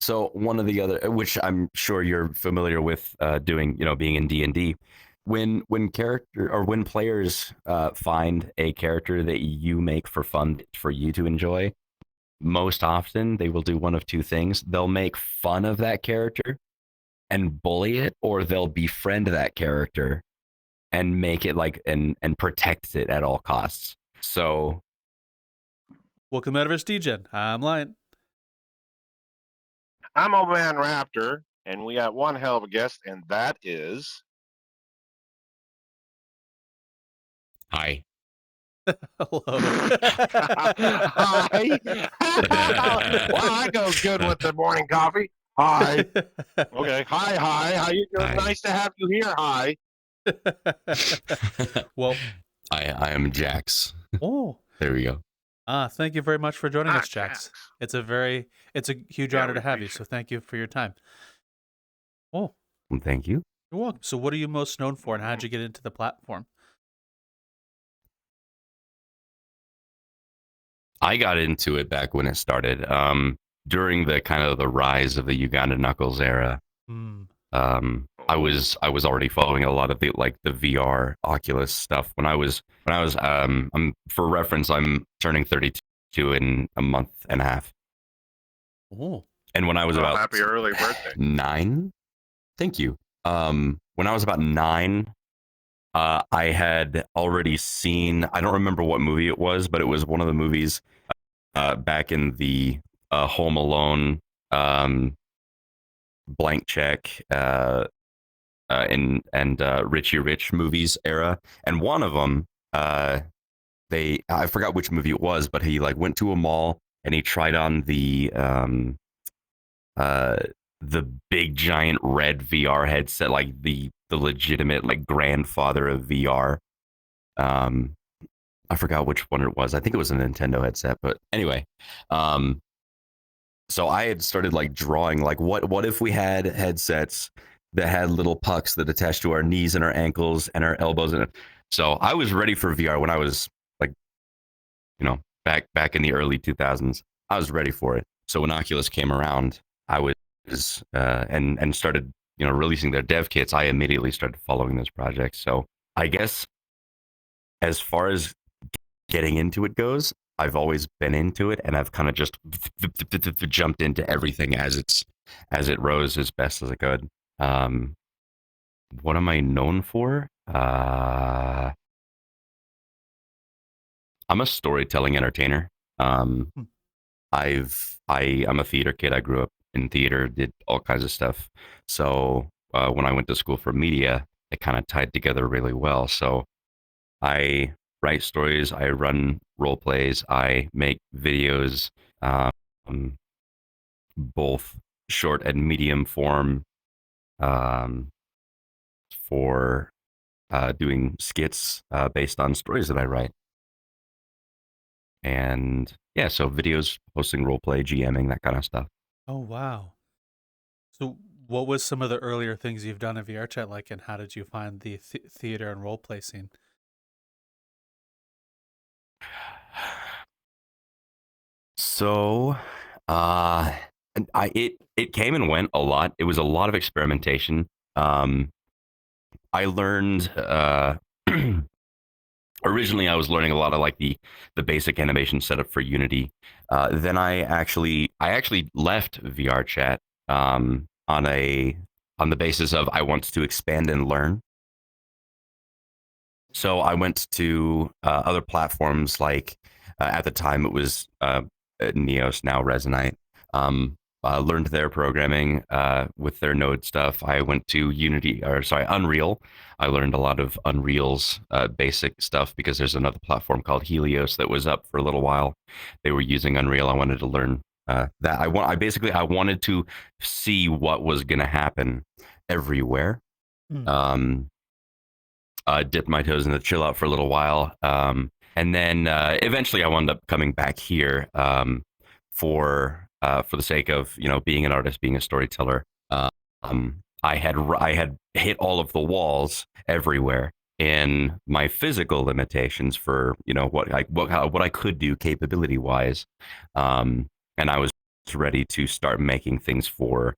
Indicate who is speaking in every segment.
Speaker 1: So one of the other, which I'm sure you're familiar with, doing, being in D&D, when players find a character that you make for fun for you to enjoy, most often they will do one of two things. They'll make fun of that character and bully it, or they'll befriend that character and make it and protect it at all costs. So
Speaker 2: welcome to Metaverse Degen. I'm Lion.
Speaker 3: I'm Old Man Raptor, and we got one hell of a guest, and that is...
Speaker 1: Hi.
Speaker 2: Hello.
Speaker 3: Hi. Well, that goes good with the morning coffee. Hi. Okay. Hi. How you doing?
Speaker 1: Hi.
Speaker 3: Nice to have you here. Hi.
Speaker 2: Well,
Speaker 1: I am Jax.
Speaker 2: Oh.
Speaker 1: There we go.
Speaker 2: Thank you very much for joining us, Jax.
Speaker 3: Jax.
Speaker 2: It's a huge honor to have you, so thank you for your time. Oh.
Speaker 1: Well, thank you.
Speaker 2: You're welcome. So what are you most known for, and how did you get into the platform?
Speaker 1: I got into it back when it started, during the kind of the rise of the Uganda Knuckles era. I was already following a lot of the VR Oculus stuff when I was for reference, I'm turning 32 in a month and a half.
Speaker 2: Oh.
Speaker 1: And when I was about
Speaker 3: happy early birthday.
Speaker 1: 9, thank you. When I was about 9, I had already seen, I don't remember what movie it was, but it was one of the movies back in the Home Alone, Blank Check, and Richie Rich movies era. And one of them, I forgot which movie it was, but he went to a mall and he tried on the big giant red VR headset, like the legitimate grandfather of VR. I forgot which one it was. I think it was a Nintendo headset, but anyway. So I had started drawing what if we had headsets that had little pucks that attached to our knees and our ankles and our elbows, and so I was ready for VR when I was back in the early 2000s. I was ready for it. So when Oculus came around, I was and started releasing their dev kits, I immediately started following this project. So I guess as far as getting into it goes, I've always been into it, and I've kind of just jumped into everything as it rose as best as I could. What am I known for? I'm a storytelling entertainer. I'm a theater kid. I grew up in theater, did all kinds of stuff. So when I went to school for media, it kind of tied together really well. So I write stories, I run role plays, I make videos, both short and medium form, for doing skits based on stories that I write. And yeah, so videos, posting role play, GMing, that kind of stuff.
Speaker 2: Oh, wow. So what was some of the earlier things you've done in VRChat like, and how did you find the theater and role play scene?
Speaker 1: So, it came and went a lot. It was a lot of experimentation. I learned originally I was learning a lot of the basic animation setup for Unity. Then I actually left VRChat on the basis of I want to expand and learn. So I went to other platforms at the time it was Neos, now Resonite. Learned their programming with their Node stuff. I went to Unreal. I learned a lot of Unreal's basic stuff because there's another platform called Helios that was up for a little while. They were using Unreal. I wanted to learn that. I wanted to see what was going to happen everywhere. Dipped my toes in the chill out for a little while. And then eventually I wound up coming back here for the sake of being an artist, being a storyteller. I had hit all of the walls everywhere in my physical limitations for what I could do capability wise, and I was ready to start making things for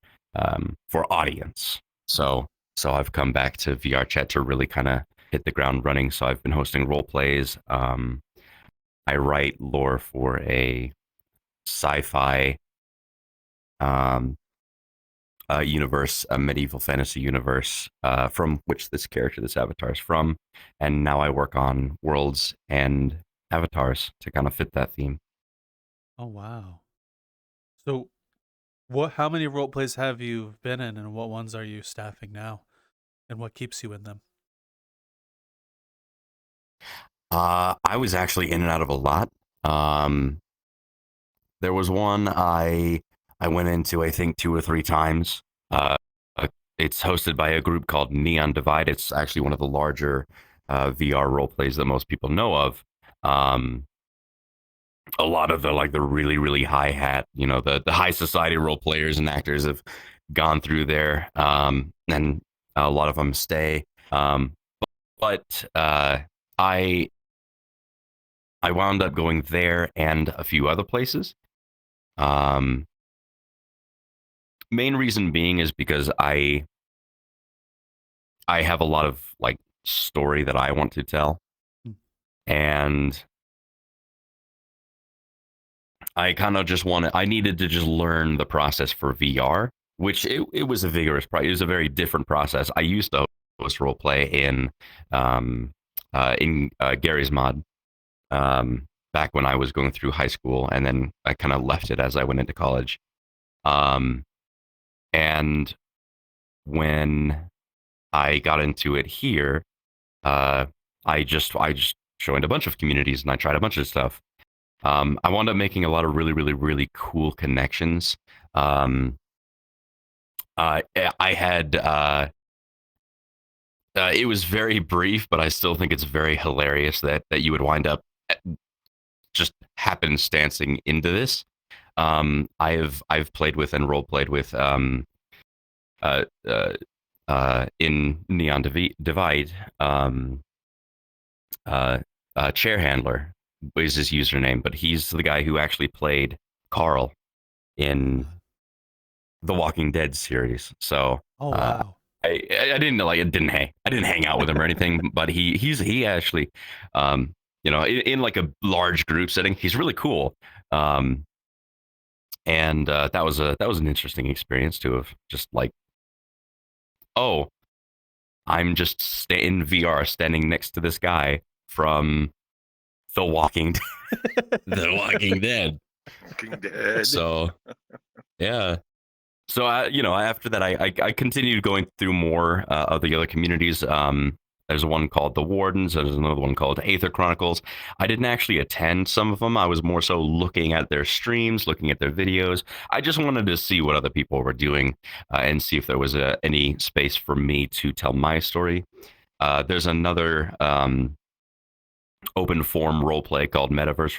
Speaker 1: audience. So I've come back to VR chat to really kind of hit the ground running. So I've been hosting role plays. I write lore for a sci-fi universe, a medieval fantasy universe, from which this character, this avatar, is from. And now I work on worlds and avatars to kind of fit that theme.
Speaker 2: Oh wow. So how many role plays have you been in, and what ones are you staffing now? And what keeps you in them?
Speaker 1: I was actually in and out of a lot. Um, there was one I went into, I think, 2 or 3 times. It's hosted by a group called Neon Divide. It's actually one of the larger VR role plays that most people know of. A lot of the really really high hat, the high society role players and actors have gone through there, and a lot of them stay. But I wound up going there and a few other places. Main reason being is because I have a lot of story that I want to tell, and I kind of just I needed to just learn the process for VR, which it was a vigorous process. It was a very different process. I used to host role play in Gary's mod, back when I was going through high school, and then I kind of left it as I went into college. And when I got into it here, I just joined a bunch of communities and I tried a bunch of stuff. I wound up making a lot of really, really, really cool connections. I had it was very brief, but I still think it's very hilarious that you would wind up just happenstancing into this. I've played with and role played with in Neon Divide, chair handler is his username, but he's the guy who actually played Carl in the Walking Dead series. So
Speaker 2: Oh wow.
Speaker 1: I didn't hang out with him or anything, but he actually, in like a large group setting, he's really cool. And that was an interesting experience to have just oh, I'm just in VR standing next to this guy from The Walking The Walking Dead.
Speaker 3: Walking Dead.
Speaker 1: So yeah. So after that, I continued going through more of the other communities. There's one called The Wardens. There's another one called Aether Chronicles. I didn't actually attend some of them. I was more so looking at their streams, looking at their videos. I just wanted to see what other people were doing, and see if there was any space for me to tell my story. There's another open form role play called Metaverse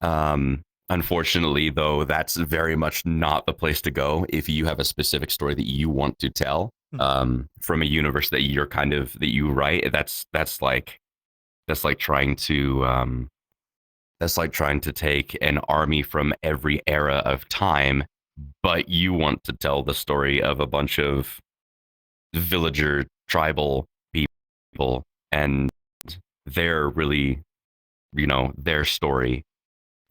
Speaker 1: Roleplay. Unfortunately, though, that's very much not the place to go if you have a specific story that you want to tell, from a universe that you write. That's like trying to take an army from every era of time, but you want to tell the story of a bunch of villager tribal people and their really, their story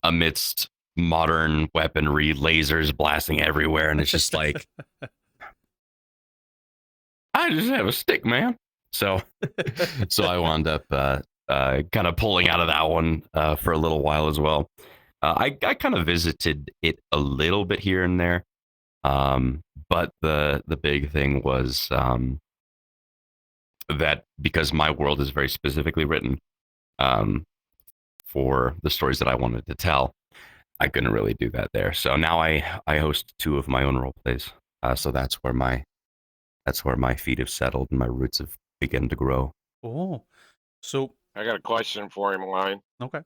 Speaker 1: amidst modern weaponry, lasers blasting everywhere, and it's just like, I just have a stick, man. So I wound up kind of pulling out of that one for a little while as well. I kind of visited it a little bit here and there, but the big thing was that because my world is very specifically written for the stories that I wanted to tell, I couldn't really do that there. So now I host 2 of my own role plays. So that's where my feet have settled and my roots have begun to grow.
Speaker 2: Oh, so
Speaker 3: I got a question for him, Line.
Speaker 2: okay.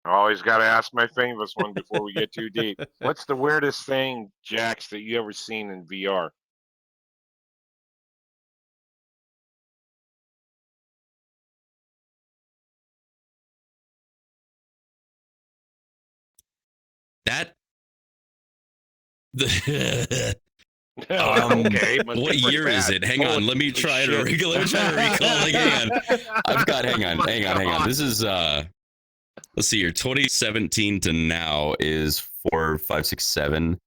Speaker 3: I always got to ask my famous one before we get too deep. What's the weirdest thing, Jax, that you ever seen in VR?
Speaker 1: That
Speaker 3: Okay, it must be
Speaker 1: What
Speaker 3: pretty
Speaker 1: year is
Speaker 3: bad.
Speaker 1: it? Hang on, let me try to
Speaker 3: Holy
Speaker 1: let me try to recall again. I've got hang on. This is let's see here, 2017 to now is 4, 5, 6, 7.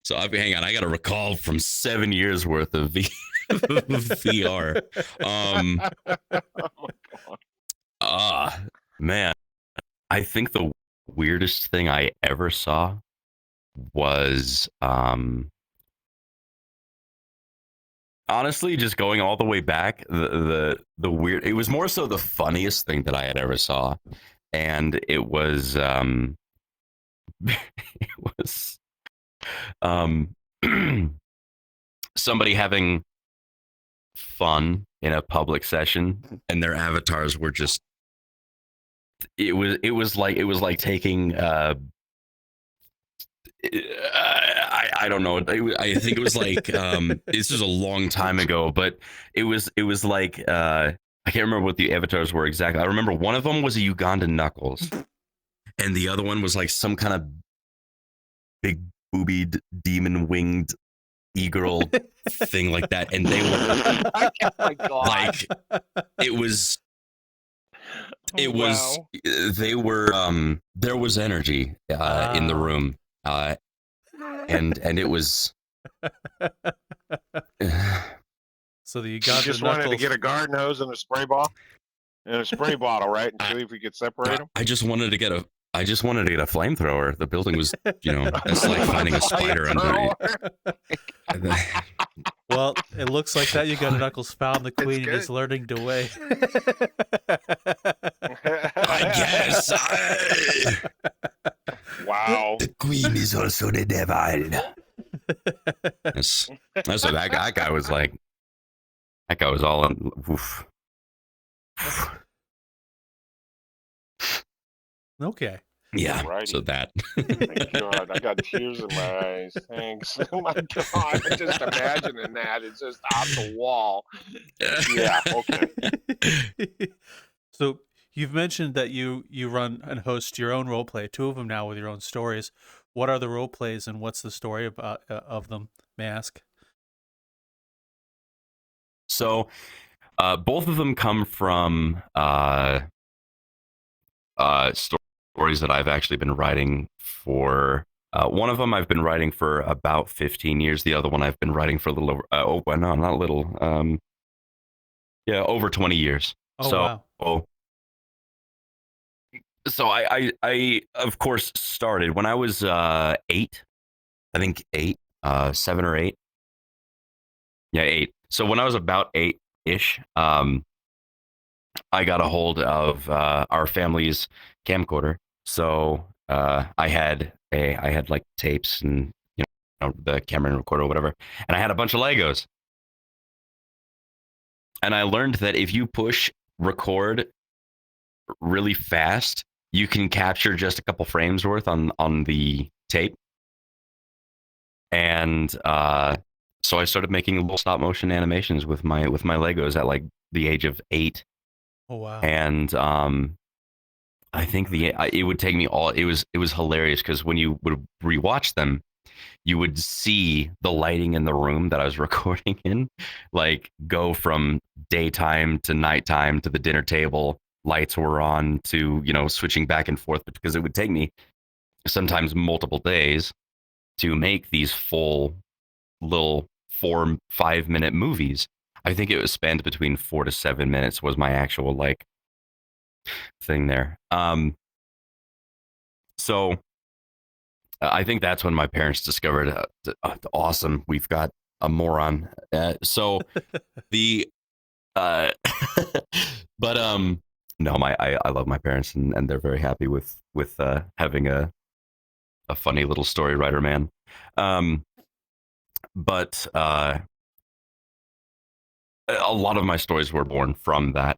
Speaker 1: So hang on, I gotta recall from 7 years worth of VR.
Speaker 3: Oh my God.
Speaker 1: Man, I think the weirdest thing I ever saw was honestly just going all the way back. The weird. It was more so the funniest thing that I had ever saw, and it was it was somebody having fun in a public session, and their avatars were just. It was like taking I don't know. I think it was like this was a long time ago, but it was like I can't remember what the avatars were exactly. I remember one of them was a Ugandan Knuckles, and the other one was like some kind of big boobied demon winged e-girl thing like that, and they were
Speaker 3: Oh my God.
Speaker 1: like it was
Speaker 3: Wow.
Speaker 1: they were there was energy in the room and it was
Speaker 2: So the
Speaker 3: You
Speaker 2: Ugandan
Speaker 3: just wanted to
Speaker 2: Knuckles.
Speaker 3: get a garden hose and a spray ball and a spray bottle, right? And see if we could separate them.
Speaker 1: I just wanted to get a flamethrower. The building was, that's like finding a spider under it.
Speaker 2: Well, it looks like that Ugandan Knuckles found the queen and is
Speaker 3: good.
Speaker 2: learning to wait.
Speaker 1: I guess.
Speaker 3: Wow.
Speaker 1: The queen is also the devil. That's what that guy was like. That guy was all in. Oof.
Speaker 2: Okay.
Speaker 1: Yeah.
Speaker 3: Alrighty.
Speaker 1: So that.
Speaker 3: Thank God, I got tears in my eyes. Thanks. Oh my God, I'm just imagining that. It's just off the wall. Yeah. Okay.
Speaker 2: So you've mentioned that you run and host your own role play, 2 of them now with your own stories. What are the role plays and what's the story about of them? May I ask?
Speaker 1: So, both of them come from stories that I've actually been writing for. One of them I've been writing for about 15 years. The other one I've been writing for a little over. No, not a little. Yeah, over 20 years.
Speaker 2: Oh,
Speaker 1: So,
Speaker 2: wow.
Speaker 1: So I of course started when I was 8. I think 8, 7 or 8. Yeah, 8. So when I was about 8-ish, I got a hold of our family's camcorder. So I had like tapes and the camera and recorder or whatever, and I had a bunch of Legos. And I learned that if you push record really fast, you can capture just a couple frames worth on the tape. And so I started making little stop motion animations with my Legos at like the age of 8.
Speaker 2: Oh, wow.
Speaker 1: And I think it would take me all. It was hilarious because when you would rewatch them, you would see the lighting in the room that I was recording in, like go from daytime to nighttime to the dinner table. Lights were on to switching back and forth because it would take me sometimes multiple days to make these full little 4-5 minute movies. I think it was spanned between 4 to 7 minutes was my actual like thing there. So I think that's when my parents discovered awesome, we've got a moron. So the but no, I love my parents and they're very happy with having a funny little story writer man. But a lot of my stories were born from that.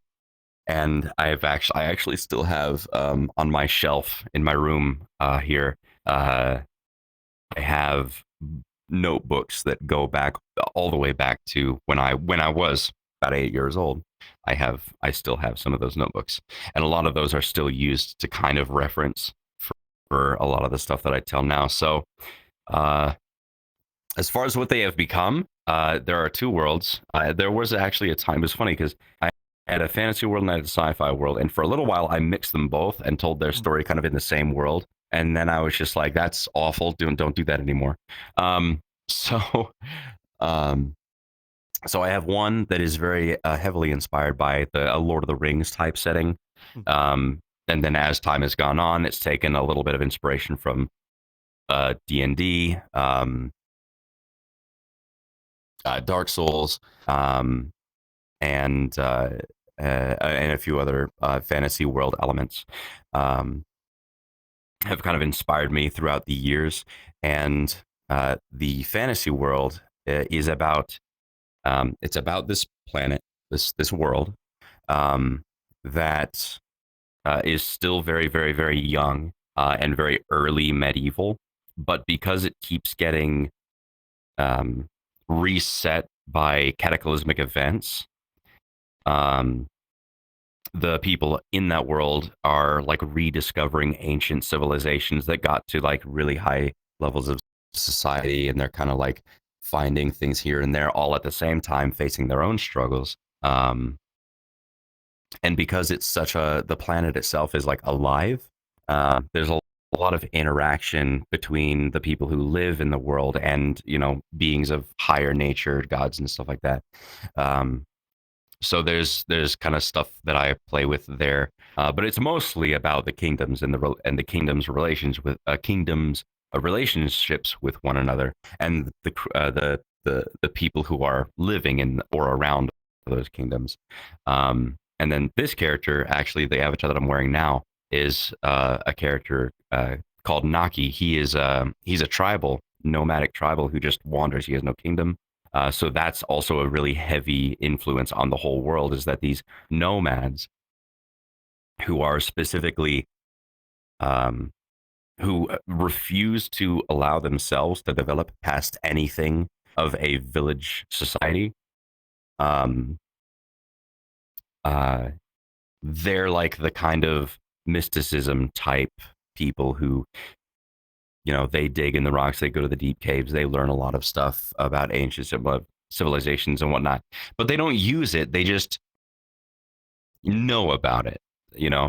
Speaker 1: And I actually still have on my shelf in my room here. I have notebooks that go back all the way back to when I was about 8 years old. I still have some of those notebooks, and a lot of those are still used to kind of reference for a lot of the stuff that I tell now. So as far as what they have become, there are two worlds. There was actually a time. It was funny because I had a fantasy world and I had a sci-fi world, and for a little while I mixed them both and told their story kind of in the same world. And then I was just like, "That's awful. Don't do that anymore." So, um, so I have one that is very heavily inspired by the Lord of the Rings type setting. And then as time has gone on, it's taken a little bit of inspiration from D&D, Dark Souls, and a few other fantasy world elements. Have kind of inspired me throughout the years. And the fantasy world is about it's about this planet, this world that is still very, very, very young and very early medieval. But because it keeps getting reset by cataclysmic events, the people in that world are like rediscovering ancient civilizations that got to like really high levels of society, and they're kind of like finding things here and there all at the same time, facing their own struggles. And because it's the planet itself is like alive, there's a lot of interaction between the people who live in the world and, beings of higher nature, gods and stuff like that. So there's kind of stuff that I play with there, but it's mostly about the kingdoms and the kingdoms' relations with relationships with one another, and the people who are living in or around those kingdoms. And then this character, actually, the avatar that I'm wearing now, is a character called Naki. He's a nomadic tribal who just wanders. He has no kingdom. So that's also a really heavy influence on the whole world, is that these nomads who are specifically who refuse to allow themselves to develop past anything of a village society, they're like the kind of mysticism type people who, they dig in the rocks, they go to the deep caves, they learn a lot of stuff about ancient civilizations and whatnot, but they don't use it. They just know about it.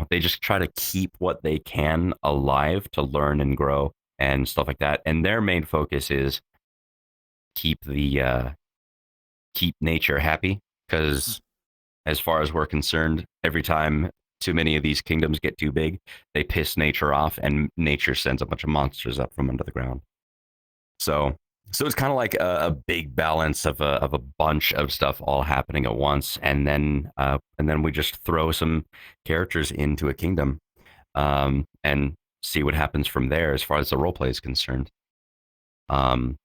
Speaker 1: They just try to keep what they can alive to learn and grow and stuff like that. And their main focus is keep nature happy, because as far as we're concerned, every time too many of these kingdoms get too big, they piss nature off, and nature sends a bunch of monsters up from under the ground. So it's kind of like a big balance of a bunch of stuff all happening at once, and then we just throw some characters into a kingdom, and see what happens from there as far as the roleplay is concerned. One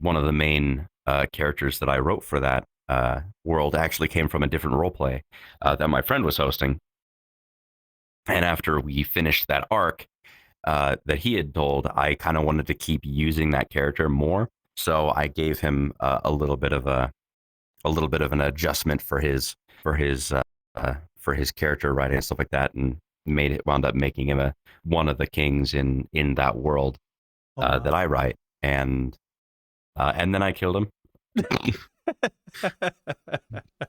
Speaker 1: of the main characters that I wrote for that world actually came from a different roleplay that my friend was hosting. And after we finished that arc that he had told, I kind of wanted to keep using that character more. So I gave him a little bit of an adjustment for his character writing and stuff like that, and wound up making him one of the kings in that world that I write, and then I killed him.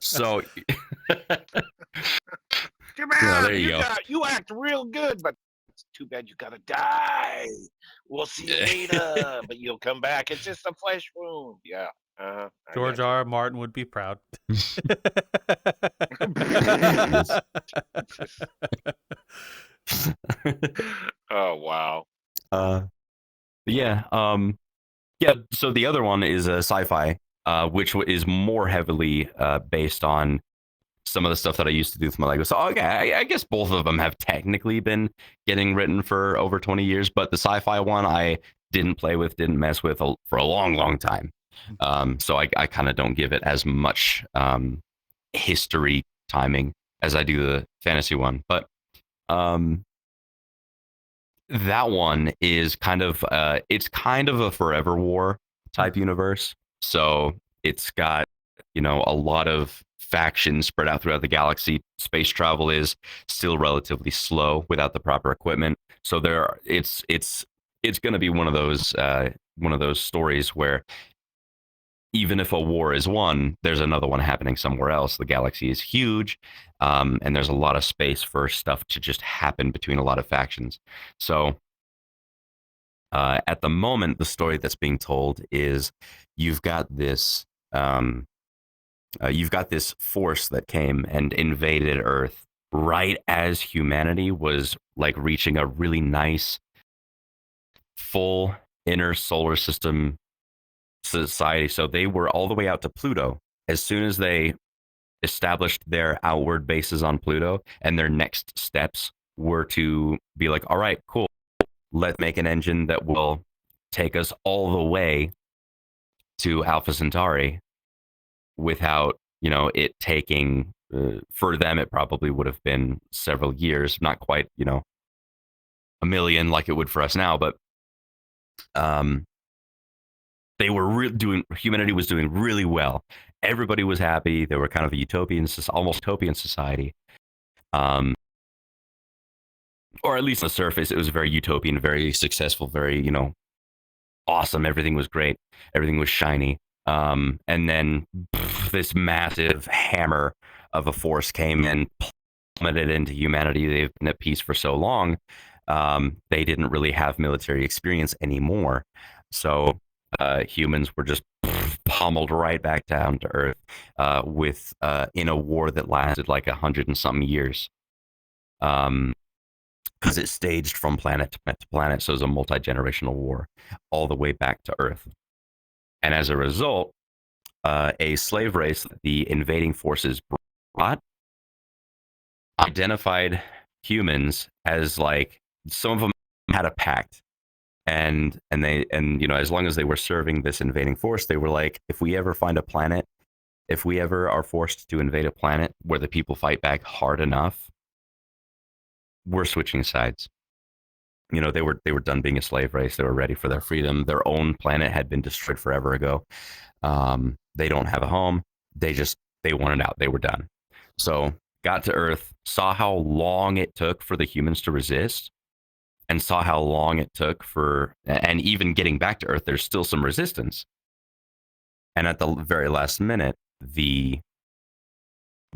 Speaker 1: So there you go.
Speaker 3: You act real good, but it's too bad you gotta die. We'll see you later, but you'll come back. It's just a flesh wound. Yeah.
Speaker 2: George R. Martin would be proud.
Speaker 3: Oh wow.
Speaker 1: Yeah. So the other one is a sci-fi, which is more heavily based on some of the stuff that I used to do with my Lego. So okay, I guess both of them have technically been getting written for over 20 years, but the sci-fi one I didn't mess with for a long, long time. So I kind of don't give it as much history timing as I do the fantasy one. But that one is kind of a forever war type universe. So it's got, a lot of factions spread out throughout the galaxy. Space travel is still relatively slow without the proper equipment. So it's going to be one of those one of those stories where even if a war is won, there's another one happening somewhere else. The galaxy is huge, and there's a lot of space for stuff to just happen between a lot of factions. So at the moment, the story that's being told is you've got this force that came and invaded Earth right as humanity was like reaching a really nice full inner solar system society. So they were all the way out to Pluto. As soon as they established their outward bases on Pluto, and their next steps were to be like, all right, cool, let's make an engine that will take us all the way to Alpha Centauri without, it taking, for them, it probably would have been several years, not quite, a million like it would for us now, but they were humanity was doing really well. Everybody was happy. They were kind of a almost utopian society. Or at least on the surface, it was very utopian, very successful, very, awesome. Everything was great. Everything was shiny. And then this massive hammer of a force came and plummeted into humanity. They've been at peace for so long. They didn't really have military experience anymore. So humans were just pummeled right back down to Earth in a war that lasted like 100 and something years. Because it staged from planet to planet, so it was a multi-generational war all the way back to Earth. And as a result, a slave race that the invading forces brought identified humans as like, some of them had a pact, and as long as they were serving this invading force, they were like, if we ever find a planet, if we ever are forced to invade a planet where the people fight back hard enough, we're switching sides. They were done being a slave race. They were ready for their freedom. Their own planet had been destroyed forever ago. They don't have a home. They wanted out. They were done. So got to Earth, saw how long it took for the humans to resist, and saw how long it took and even getting back to Earth, there's still some resistance. And at the very last minute, the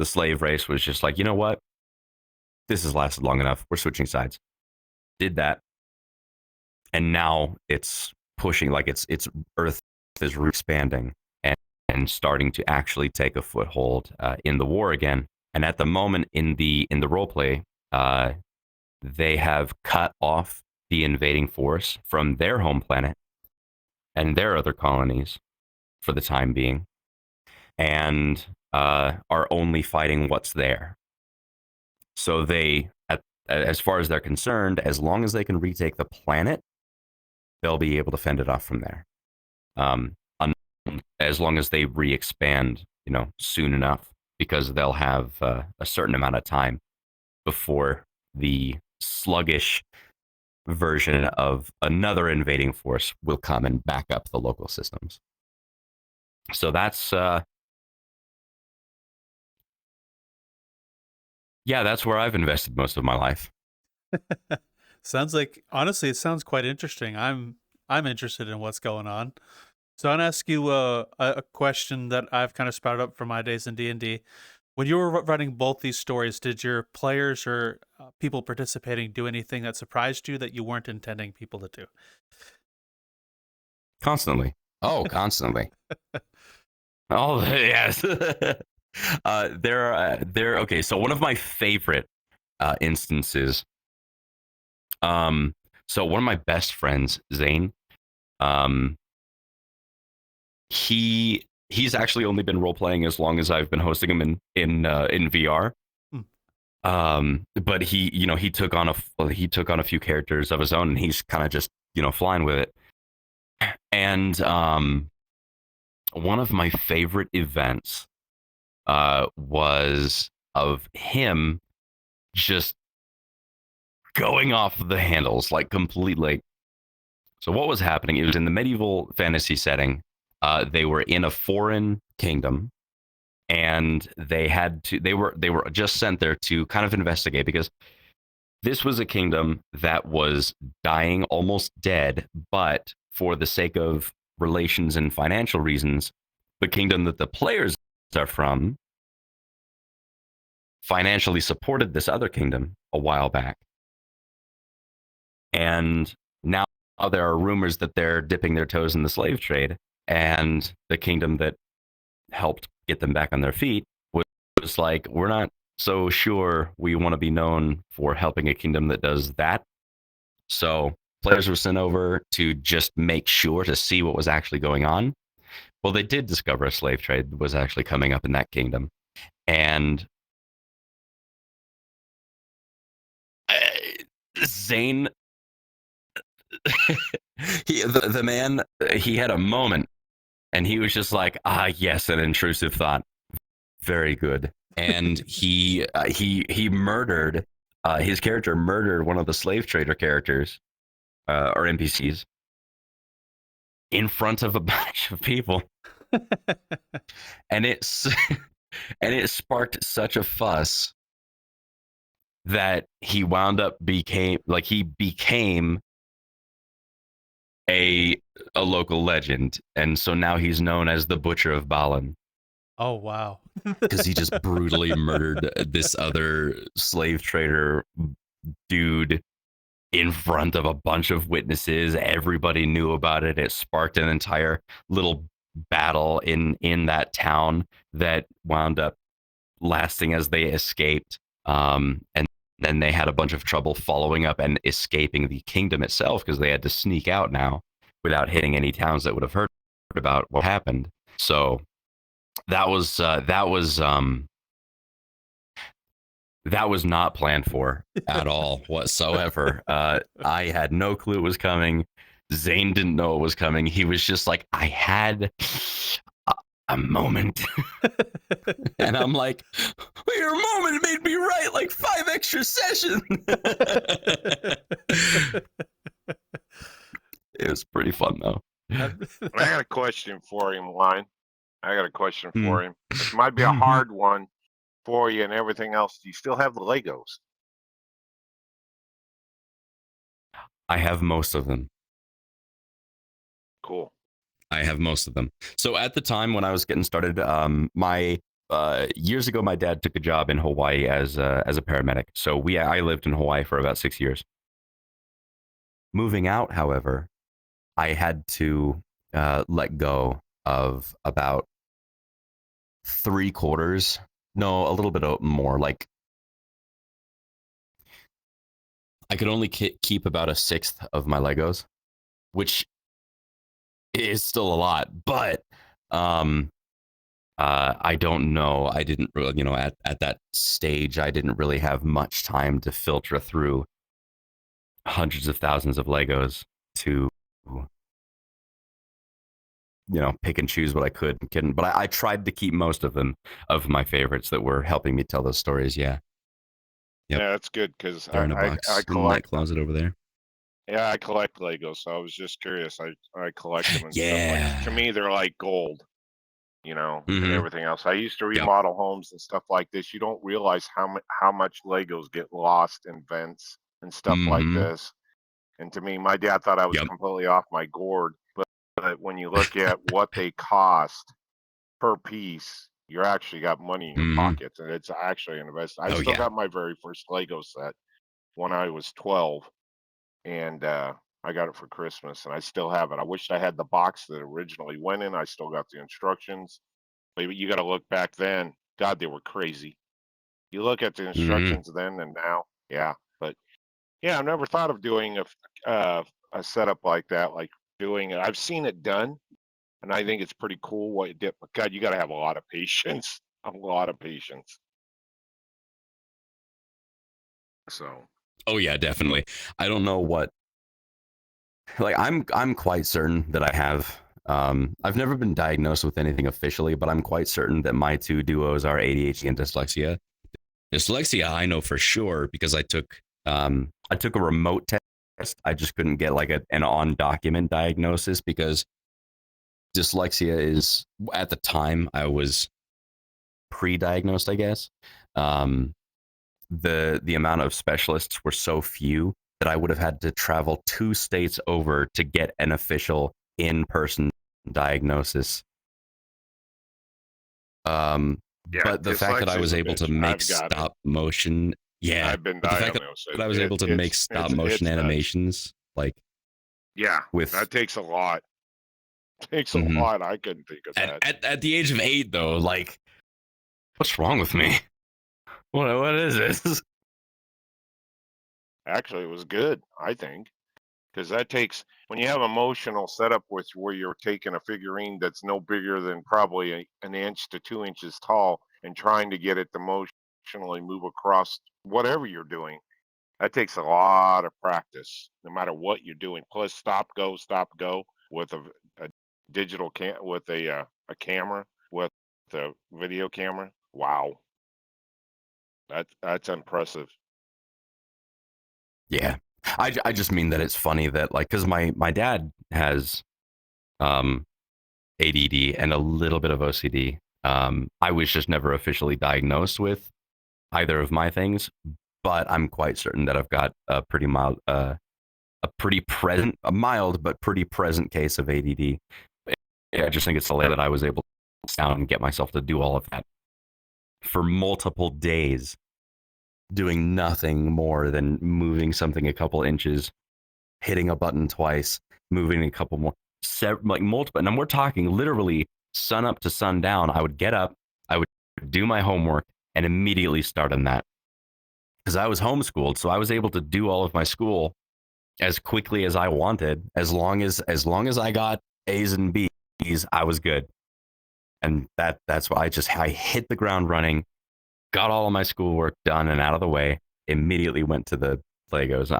Speaker 1: slave race was just like, you know what? This has lasted long enough. We're switching sides. Did that. And now it's pushing, like it's Earth is expanding and starting to actually take a foothold in the war again. And at the moment in the roleplay, they have cut off the invading force from their home planet and their other colonies for the time being, and are only fighting what's there. So as far as they're concerned, as long as they can retake the planet, they'll be able to fend it off from there. As long as they re-expand, soon enough, because they'll have a certain amount of time before the sluggish version of another invading force will come and back up the local systems. So that's that's where I've invested most of my life.
Speaker 2: Honestly, it sounds quite interesting. I'm interested in what's going on. So I'll ask you a question that I've kind of sprouted up from my days in D&D. When you were writing both these stories, did your players or people participating do anything that surprised you that you weren't intending people to do?
Speaker 1: Constantly. Oh, constantly. Oh, yes. Okay, so one of my favorite instances, so one of my best friends, Zane, he's actually only been role playing as long as I've been hosting him in VR. But he took on a few characters of his own, and he's kind of just flying with it. And one of my favorite events was of him just going off the handles, like completely. So what was happening? It was in the medieval fantasy setting. They were in a foreign kingdom, and they were just sent there to kind of investigate, because this was a kingdom that was dying, almost dead, but for the sake of relations and financial reasons, the kingdom that the players are from financially supported this other kingdom a while back. And now there are rumors that they're dipping their toes in the slave trade, and the kingdom that helped get them back on their feet was like, we're not so sure we want to be known for helping a kingdom that does that. So players were sent over to just make sure to see what was actually going on. Well, they did discover a slave trade that was actually coming up in that kingdom. And Zane, the man, he had a moment, and he was just like, yes, an intrusive thought. Very good. And he murdered, his character murdered one of the slave trader characters, or NPCs, in front of a bunch of people. and it sparked such a fuss that he wound up became a local legend, and so now he's known as the Butcher of Balin.
Speaker 2: Oh wow.
Speaker 1: Because he just brutally murdered this other slave trader dude in front of a bunch of witnesses. Everybody knew about it. It sparked an entire little battle in that town that wound up lasting as they escaped. And then they had a bunch of trouble following up and escaping the kingdom itself, because they had to sneak out now without hitting any towns that would have heard about what happened. So that was not planned for at all whatsoever. I had no clue it was coming. Zane didn't know it was coming. He was just like, I had a moment. And I'm like, your moment made me write like 5 extra sessions. It was pretty fun, though.
Speaker 3: I got a question for him, Line. I got a question for him. It might be a hard one for you and everything else. Do you still have the Legos?
Speaker 1: I have most of them.
Speaker 3: Cool.
Speaker 1: I have most of them. So at the time when I was getting started, my years ago, my dad took a job in Hawaii as a paramedic. So I lived in Hawaii for about 6 years. Moving out, however, I had to let go of about 3/4. No, a little bit more. Like, I could only keep about 1/6 of my Legos, which is still a lot. But I don't know. I didn't really, at that stage, I didn't really have much time to filter through hundreds of thousands of Legos to, pick and choose what I could and couldn't. But I tried to keep most of them, of my favorites that were helping me tell those stories. Yeah. Yep.
Speaker 3: Yeah, that's good, because
Speaker 1: they're in a box
Speaker 3: I
Speaker 1: in that
Speaker 3: collect
Speaker 1: closet over there.
Speaker 3: Yeah, I collect Legos, so I was just curious. I collect them and
Speaker 1: Yeah.
Speaker 3: stuff. Like, to me, they're like gold, and
Speaker 1: Mhm.
Speaker 3: everything else. I used to
Speaker 1: Yep.
Speaker 3: remodel homes and stuff like this. You don't realize how much Legos get lost in vents and stuff like
Speaker 1: Mhm.
Speaker 3: this. And to me, my dad thought I was
Speaker 1: Yep.
Speaker 3: completely off my gourd, but when you look at what they cost per piece, you're actually got money in your
Speaker 1: Mhm.
Speaker 3: pockets, and it's actually an investment. I
Speaker 1: Oh,
Speaker 3: still
Speaker 1: yeah.
Speaker 3: got my very first Lego set when I was 12, and I got it for Christmas, and I still have it. I wished I had the box that originally went in. I still got the instructions, but you got to look back then. God, they were crazy. You look at the
Speaker 1: Mhm.
Speaker 3: instructions then and now, yeah. But yeah, I've never thought of doing a setup like that. Like doing it, I've seen it done, and I think it's pretty cool what you did. But God, you got to have a lot of patience. A lot of patience. So
Speaker 1: Oh, yeah, definitely. I don't know what. Like, I'm quite certain that I have. I've never been diagnosed with anything officially, but I'm quite certain that my 2 duos are ADHD and dyslexia. Dyslexia, I know for sure, because I took a remote test. I just couldn't get like an on document diagnosis, because dyslexia is, at the time I was pre-diagnosed, I guess. The amount of specialists were so few that I would have had to travel 2 states over to get an official in-person diagnosis.
Speaker 3: Yeah,
Speaker 1: But the fact that I was
Speaker 3: dyslexia's a
Speaker 1: able to
Speaker 3: bitch.
Speaker 1: make
Speaker 3: I've got it.
Speaker 1: stop motion, yeah.
Speaker 3: I've been
Speaker 1: But the fact
Speaker 3: diagnosed.
Speaker 1: that I was able to make stop motion
Speaker 3: it's nuts.
Speaker 1: animations, like
Speaker 3: Yeah,
Speaker 1: with
Speaker 3: that takes a lot. Takes a
Speaker 1: Mhm.
Speaker 3: lot. I couldn't think of that.
Speaker 1: at the age of 8, though, like, what's wrong with me? What is this?
Speaker 3: Actually, it was good, I think, because that takes when you have emotional setup with where you're taking a figurine that's no bigger than probably an inch to 2 inches tall and trying to get it to emotionally move across whatever you're doing. That takes a lot of practice, no matter what you're doing. Plus, stop, go with a digital with a camera with the video camera. Wow, that's impressive.
Speaker 1: Yeah. I just mean that it's funny that, like, because my dad has ADD and a little bit of OCD. I was just never officially diagnosed with either of my things, but I'm quite certain that I've got a pretty mild, a mild but pretty present case of ADD. Yeah, I just think it's hilarious that I was able to sit down and get myself to do all of that for multiple days, doing nothing more than moving something a couple inches, hitting a button twice, moving a couple more, like multiple. And we're talking literally sun up to sundown. I would get up, I would do my homework, and immediately start on that. Because I was homeschooled, so I was able to do all of my school as quickly as I wanted. As long as I got A's and B's, I was good. And that's why I hit the ground running, got all of my schoolwork done and out of the way, immediately went to the Legos.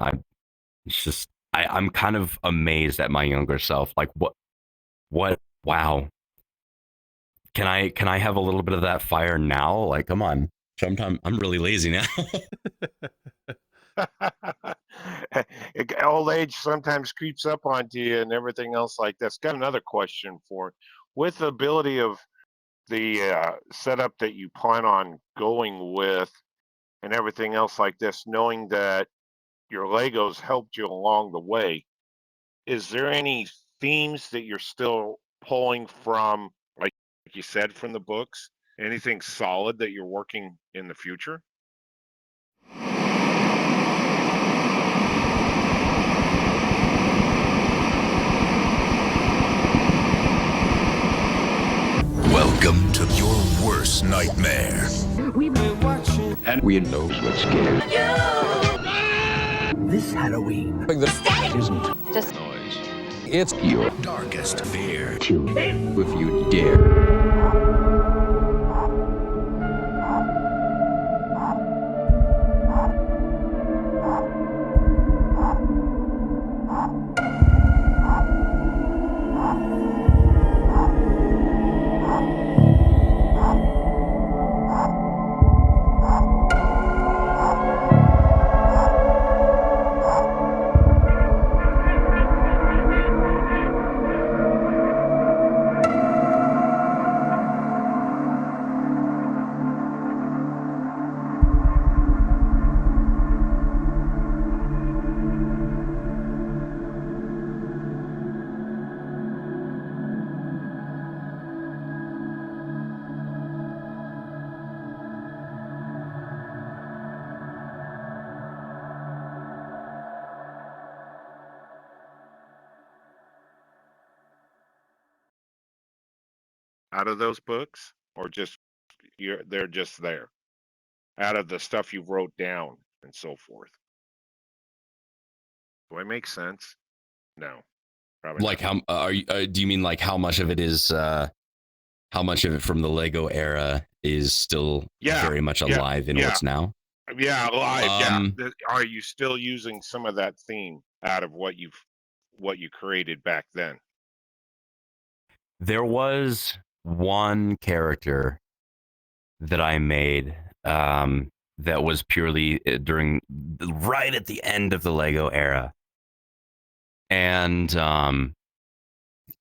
Speaker 1: I'm kind of amazed at my younger self. Like, wow. Can I have a little bit of that fire now? Like, come on. Sometimes I'm really lazy now.
Speaker 3: Old age sometimes creeps up onto you and everything else like this. Got another question for with the ability of the setup that you plan on going with and everything else like this, knowing that your Legos helped you along the way, is there any themes that you're still pulling from, like you said, from the books? Anything solid that you're working in the future?
Speaker 4: Welcome to your worst nightmare.
Speaker 5: We've been watching,
Speaker 6: and we know what scares
Speaker 5: you. This Halloween, the static isn't
Speaker 6: just noise.
Speaker 4: It's your darkest fear.
Speaker 6: Kill him if you dare.
Speaker 3: Out of those books, or just they're just there out of the stuff you wrote down and so forth? Do I make sense? No, probably
Speaker 1: Like,
Speaker 3: not.
Speaker 1: how are you? Do you mean like how much of it is? How much of it from the Lego era is still very much alive in what's now?
Speaker 3: Yeah, alive. Are you still using some of that theme out of what you created back then?
Speaker 1: There was one character that I made that was purely right at the end of the Lego era. And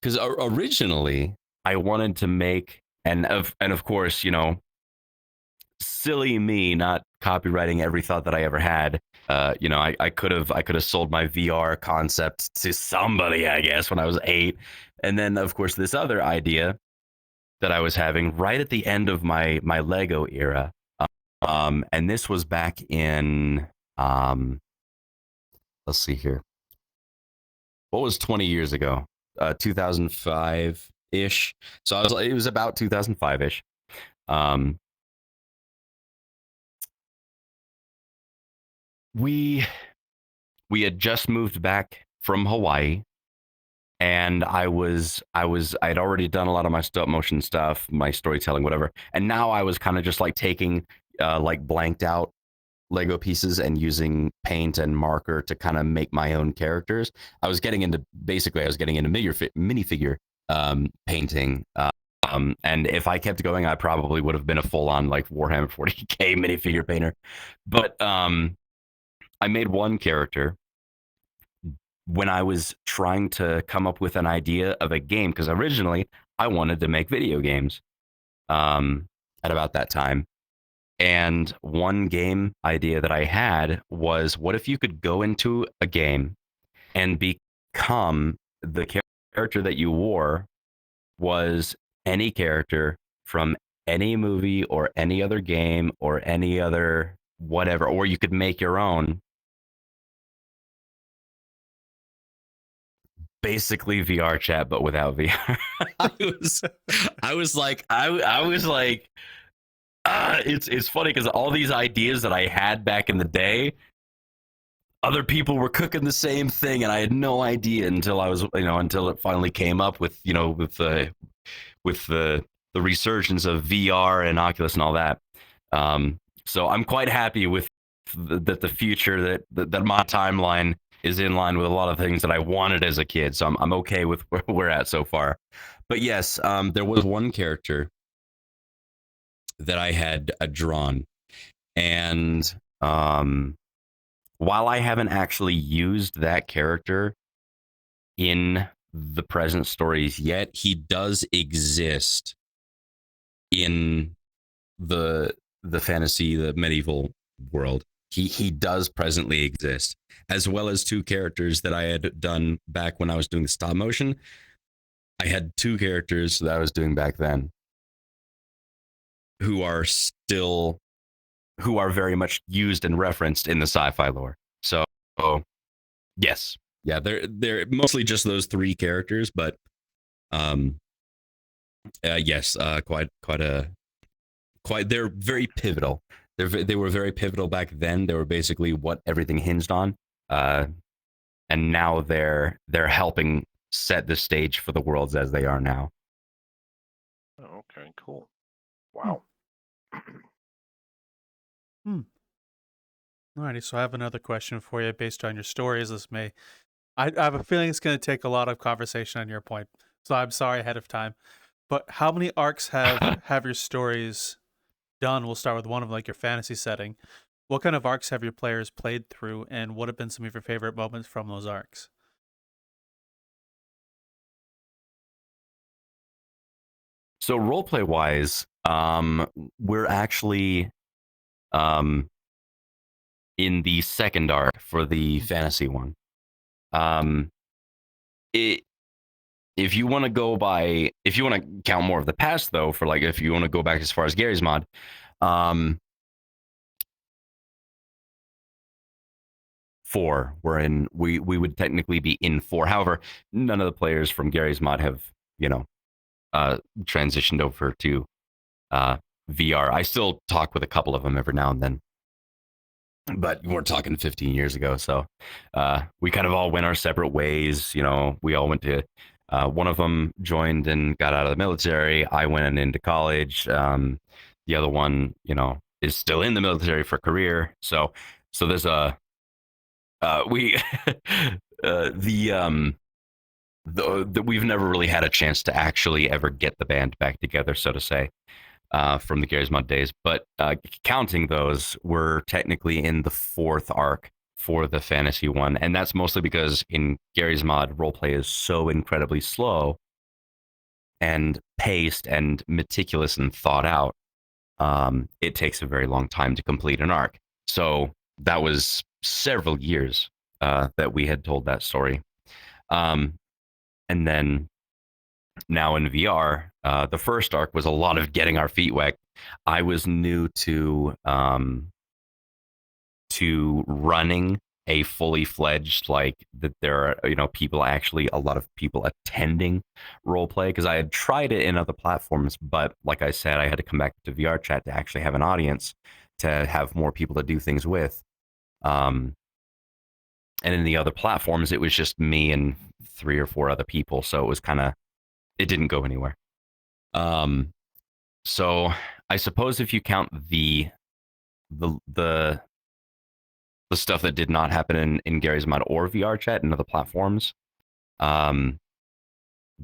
Speaker 1: because originally I wanted to make, and of course, you know, silly me not copywriting every thought that I ever had. I could have sold my VR concept to somebody, I guess, when I was 8. And then, of course, this other idea that I was having right at the end of my Lego era. And this was back in, let's see here. What was 20 years ago? 2005-ish. So it was about 2005-ish. We had just moved back from Hawaii, and I'd already done a lot of my stop motion stuff, my storytelling, whatever. And now I was kind of just like taking like blanked out Lego pieces and using paint and marker to kind of make my own characters. I was getting into minifigure painting. And if I kept going, I probably would have been a full-on like Warhammer 40K minifigure painter. But I made one character when I was trying to come up with an idea of a game, because originally I wanted to make video games at about that time. And one game idea that I had was, what if you could go into a game and become the character that you wore was any character from any movie or any other game or any other whatever, or you could make your own. Basically VR chat, but without VR. I was like, it's funny because all these ideas that I had back in the day, other people were cooking the same thing, and I had no idea until until it finally came up with the resurgence of VR and Oculus and all that. So I'm quite happy with that the future that my timeline is in line with a lot of things that I wanted as a kid. So I'm okay with where we're at so far. But yes, there was one character that I had drawn, and while I haven't actually used that character in the present stories yet, he does exist in the fantasy, the medieval world. He does presently exist, as well as two characters that I had done back when I was doing the stop motion. I had two characters that I was doing back then who are very much used and referenced in the sci-fi lore. So, yes. Yeah, they're mostly just those three characters, but yes, they're very pivotal. They were very pivotal back then. They were basically what everything hinged on. And now they're helping set the stage for the worlds as they are now.
Speaker 3: Oh, okay, cool. Wow.
Speaker 2: Alrighty, so I have another question for you based on your stories. I have a feeling it's going to take a lot of conversation on your point, so I'm sorry ahead of time. But how many arcs have your stories done? We'll start with one of like your fantasy setting. What kind of arcs have your players played through, and what have been some of your favorite moments from those arcs?
Speaker 1: So roleplay wise, we're actually in the second arc for the fantasy one. If you want to count more of the past though, for like if you want to go back as far as Gary's mod, 4. We would technically be in 4. However, none of the players from Gary's mod have transitioned over to VR. I still talk with a couple of them every now and then, but we're talking 15 years ago. So we kind of all went our separate ways. We all went to. One of them joined and got out of the military. I went into college. The other one, is still in the military for career. So there's we've never really had a chance to actually ever get the band back together, so to say, from the Gary's Mod days. But counting those, we're technically in the 4th arc for the fantasy one, and that's mostly because in Gary's Mod, roleplay is so incredibly slow and paced and meticulous and thought out. It takes a very long time to complete an arc. So that was several years that we had told that story. And then now in VR, the first arc was a lot of getting our feet wet. I was new to running a fully fledged, like, that there are people, actually a lot of people attending roleplay, because I had tried it in other platforms, but like I said, I had to come back to VRchat to actually have an audience, to have more people to do things with. And in the other platforms, it was just me and 3 or 4 other people, so it was it didn't go anywhere. So I suppose if you count the stuff that did not happen in Gary's Mod or VRchat and other platforms,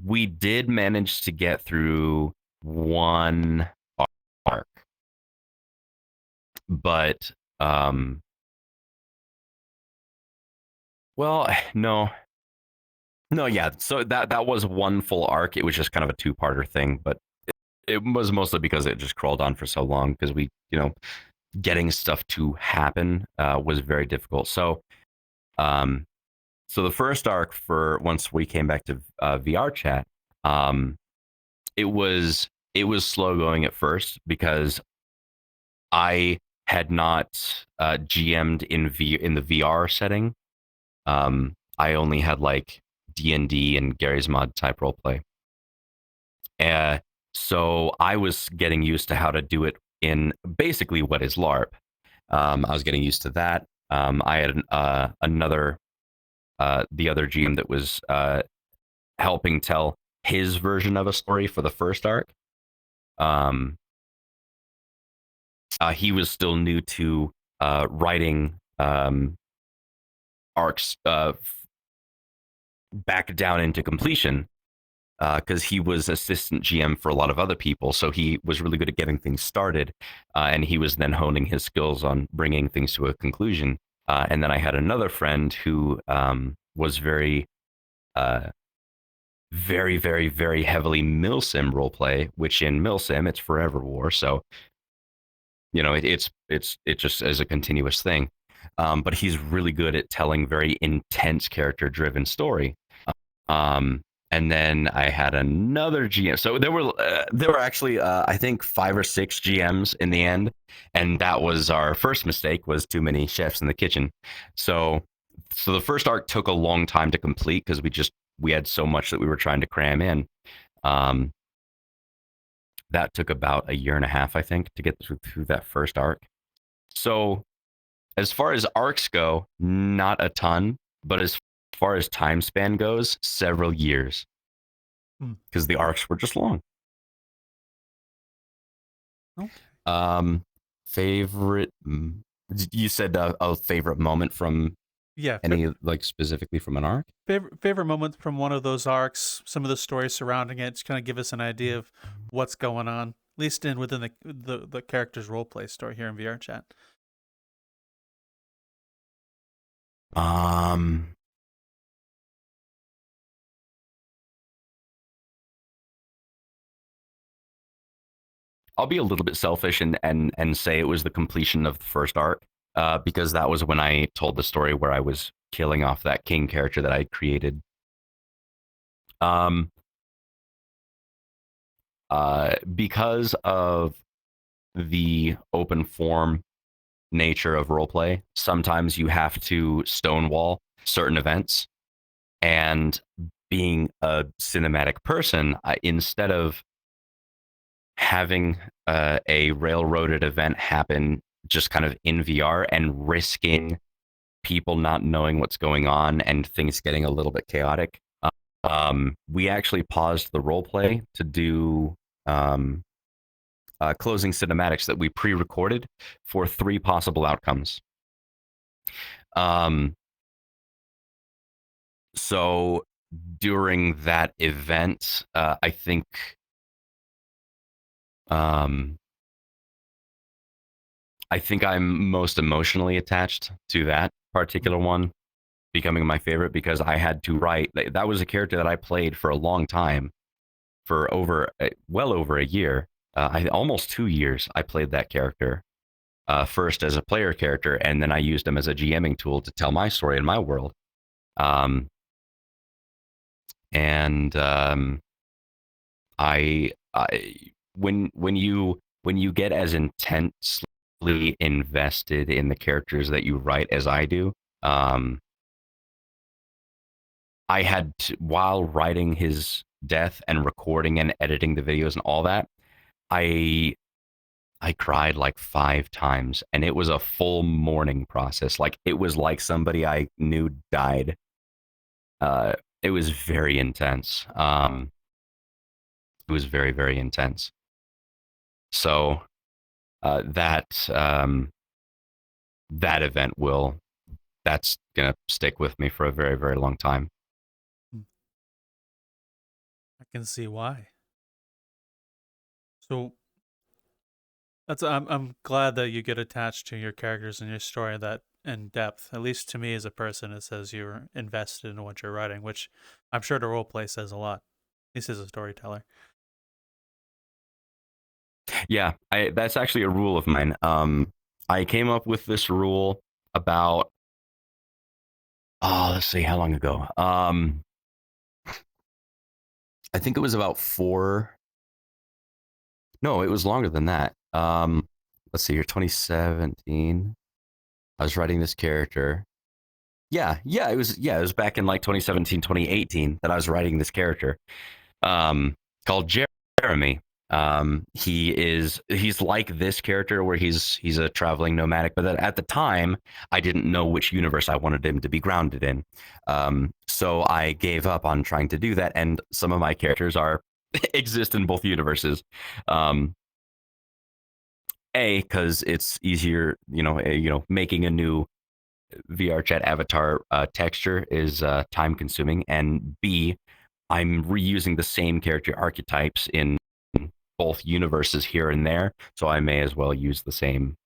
Speaker 1: we did manage to get through one arc, but well, no, yeah. So that was one full arc. It was just kind of a 2-parter thing, but it was mostly because it just crawled on for so long, because we, getting stuff to happen was very difficult. So, so the first arc, for once we came back to VRchat, it was slow going at first, because I had not GM'd in the VR setting. I only had like D&D and Gary's Mod type roleplay. So I was getting used to how to do it in basically what is LARP. I was getting used to that. I had the other GM that was helping tell his version of a story for the first arc. He was still new to writing arcs back down into completion, because he was assistant GM for a lot of other people, so he was really good at getting things started, and he was then honing his skills on bringing things to a conclusion. And then I had another friend who was very, very, very, very heavily milsim roleplay, which in milsim it's forever war, so it just as a continuous thing. But he's really good at telling very intense character-driven story. And then I had another GM. So there were actually I think 5 or 6 GMs in the end, and that was our first mistake, was too many chefs in the kitchen. So the first arc took a long time to complete, because we had so much that we were trying to cram in. That took about 1.5 years, I think, to get through that first arc. So as far as arcs go, not a ton, but as far as time span goes, several years, because the arcs were just long. Okay. Favorite? You said a favorite moment from any like specifically from an arc?
Speaker 2: Favorite moment from one of those arcs, some of the stories surrounding it, just kind of give us an idea of what's going on, at least within the character's roleplay story here in VRchat.
Speaker 1: I'll be a little bit selfish and say it was the completion of the first arc, because that was when I told the story where I was killing off that king character that I created. Because of the open form nature of roleplay, sometimes you have to stonewall certain events. And being a cinematic person, instead of having a railroaded event happen just kind of in VR and risking people not knowing what's going on and things getting a little bit chaotic, we actually paused the roleplay to do closing cinematics that we pre-recorded for 3 possible outcomes. So during that event, I think I'm most emotionally attached to that particular one becoming my favorite, because I had to write. That was a character that I played for a long time, for well over a year. Almost 2 years I played that character. first as a player character, and then I used him as a GMing tool to tell my story in my world. I when you get as intensely invested in the characters that you write as I do, I had to, while writing his death and recording and editing the videos and all that, I cried like 5 times, and it was a full mourning process. Like, it was like somebody I knew died. It was very intense. It was very, very intense. So that event that's gonna stick with me for a very, very long time.
Speaker 2: I can see why. So I'm glad that you get attached to your characters and your story that in depth. At least to me as a person, it says you're invested in what you're writing, which I'm sure the roleplay says a lot. At least as a storyteller.
Speaker 1: Yeah, that's actually a rule of mine. I came up with this rule about, let's see, how long ago? I think it was about 4. No, it was longer than that. Let's see here, 2017. I was writing this character. Yeah, it was back in like 2017, 2018 that I was writing this character, called Jeremy. He's like this character where he's a traveling nomadic, but at the time I didn't know which universe I wanted him to be grounded in. So I gave up on trying to do that, and some of my characters exist in both universes. Because it's easier, making a new VRChat avatar texture is time consuming, and B, I'm reusing the same character archetypes in both universes here and there, so I may as well use the same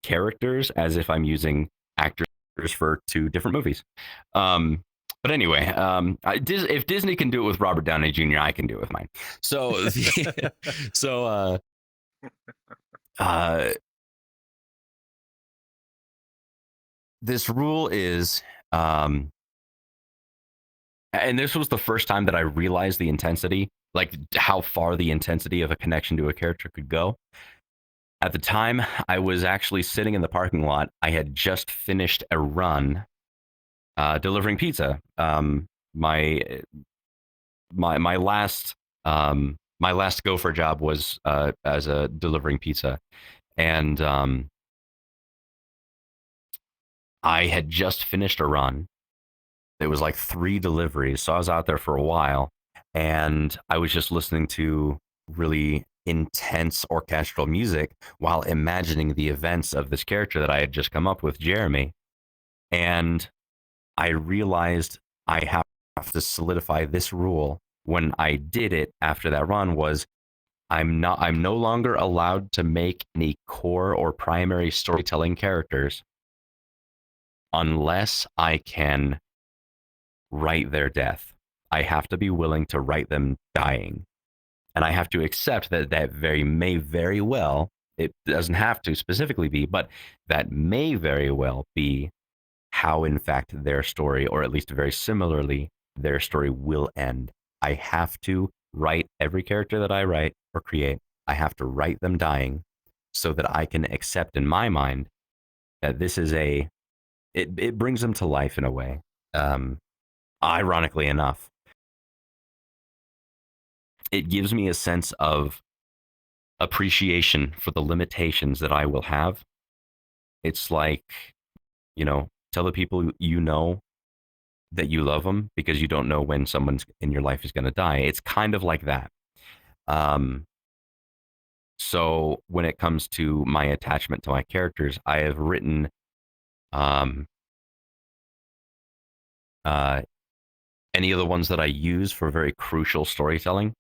Speaker 1: characters as if I'm using actors for 2 different movies. But anyway, if Disney can do it with Robert Downey Jr., I can do it with mine. So, this rule is, and this was the first time that I realized the intensity, like how far the intensity of a connection to a character could go. At the time, I was actually sitting in the parking lot. I had just finished a run delivering pizza. My last gopher job was as a delivering pizza, and I had just finished a run. It was like 3 deliveries, so I was out there for a while, and I was just listening to really intense orchestral music while imagining the events of this character that I had just come up with, Jeremy. And I realized I have to solidify this rule when I did it after that run was I'm no longer allowed to make any core or primary storytelling characters unless I can write their death. I have to be willing to write them dying. And I have to accept that may very well, it doesn't have to specifically be, but that may very well be how, in fact, their story, or at least very similarly, their story will end. I have to write every character that I write or create. I have to write them dying so that I can accept in my mind that this is it brings them to life in a way. Ironically enough, it gives me a sense of appreciation for the limitations that I will have. It's like, tell the people you know that you love them because you don't know when someone in your life is going to die. It's kind of like that. So when it comes to my attachment to my characters, I have written any of the ones that I use for very crucial storytelling,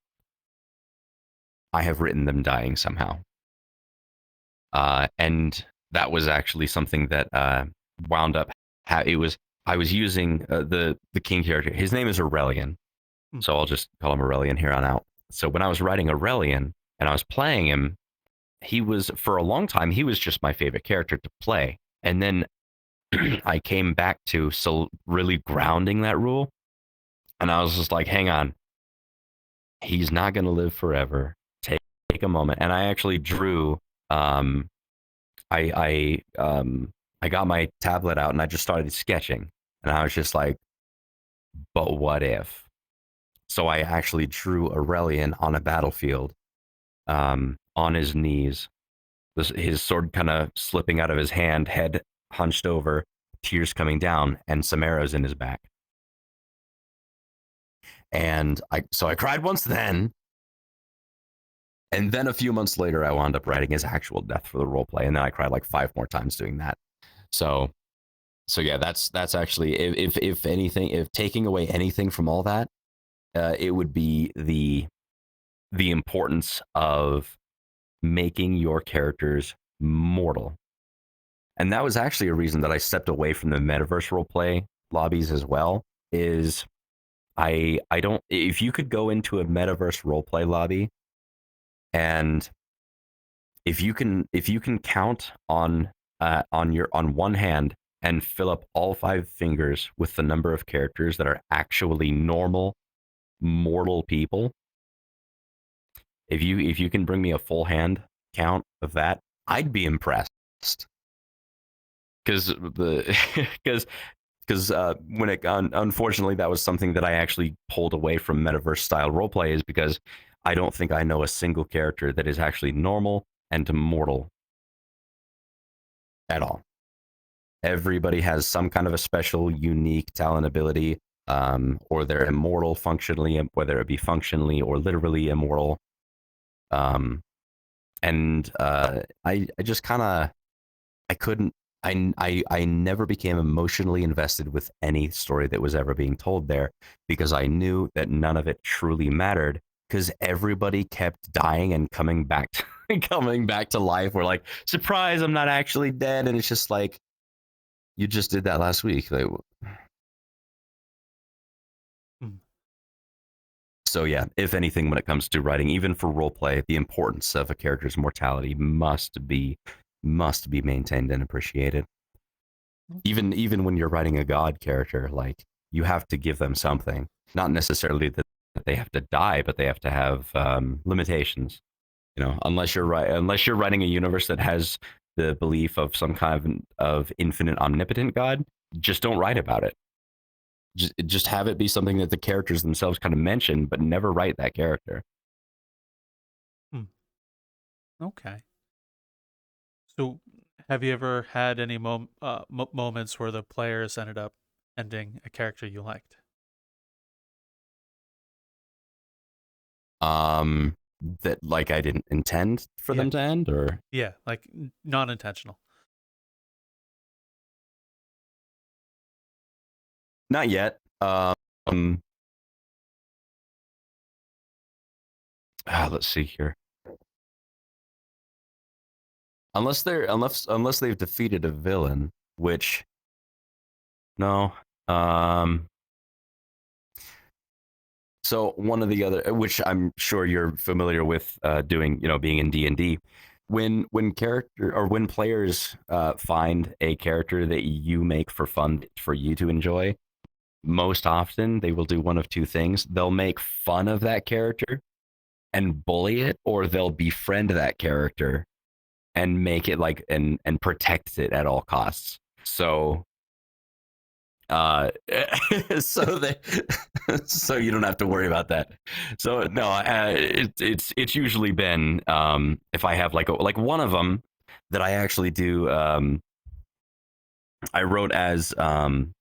Speaker 1: I have written them dying somehow. And that was actually something that wound up. I was using the king character. His name is Aurelian, so I'll just call him Aurelian here on out. So when I was writing Aurelian and I was playing him, he was, for a long time, he was just my favorite character to play. And then I came back to really grounding that rule. And I was just like, hang on, he's not going to live forever. Take a moment. And I actually drew, I got my tablet out and I just started sketching. And I was just like, but what if? So I actually drew Aurelian on a battlefield, on his knees, his sword kind of slipping out of his hand, head hunched over, tears coming down, and some arrows in his back. And I cried once then. And then a few months later, I wound up writing his actual death for the roleplay. And then I cried like 5 more times doing that. So yeah, that's actually, if anything, if taking away anything from all that, it would be the importance of making your characters mortal. And that was actually a reason that I stepped away from the Metaverse roleplay lobbies as well, is I don't, if you could go into a Metaverse roleplay lobby and if you can count on one hand and fill up all 5 fingers with the number of characters that are actually normal mortal people, if you can bring me a full hand count of that, I'd be impressed. Because when it unfortunately that was something that I actually pulled away from Metaverse style roleplay, is because I don't think I know a single character that is actually normal and mortal at all. Everybody has some kind of a special, unique talent, ability, or they're immortal functionally, whether it be functionally or literally immortal. And I just kind of, I never became emotionally invested with any story that was ever being told there, because I knew that none of it truly mattered, because everybody kept dying and coming back to life. We're like, surprise, I'm not actually dead. And it's just like, you just did that last week. Like, so yeah, if anything, when it comes to writing, even for roleplay, the importance of a character's mortality must be maintained and appreciated. Even when you're writing a god character, like, you have to give them something. Not necessarily that they have to die, but they have to have limitations. You know, unless you're writing a universe that has the belief of some kind of infinite omnipotent god, just don't write about it. Just have it be something that the characters themselves kind of mention, but never write that character.
Speaker 2: Okay. So, have you ever had any moments where the players ended up ending a character you liked?
Speaker 1: That, like, I didn't intend for them to end, or
Speaker 2: yeah, like non-intentional.
Speaker 1: not yet. Let's see here. Unless they've defeated a villain, which no. So one of the other, which I'm sure you're familiar with, doing, being in D&D, when players find a character that you make for fun for you to enjoy, most often they will do one of 2 things. They'll make fun of that character and bully it, or they'll befriend that character and make it like and protect it at all costs. So so you don't have to worry about that. So no, it's usually been, if I have like one of them that I actually do, I wrote as kind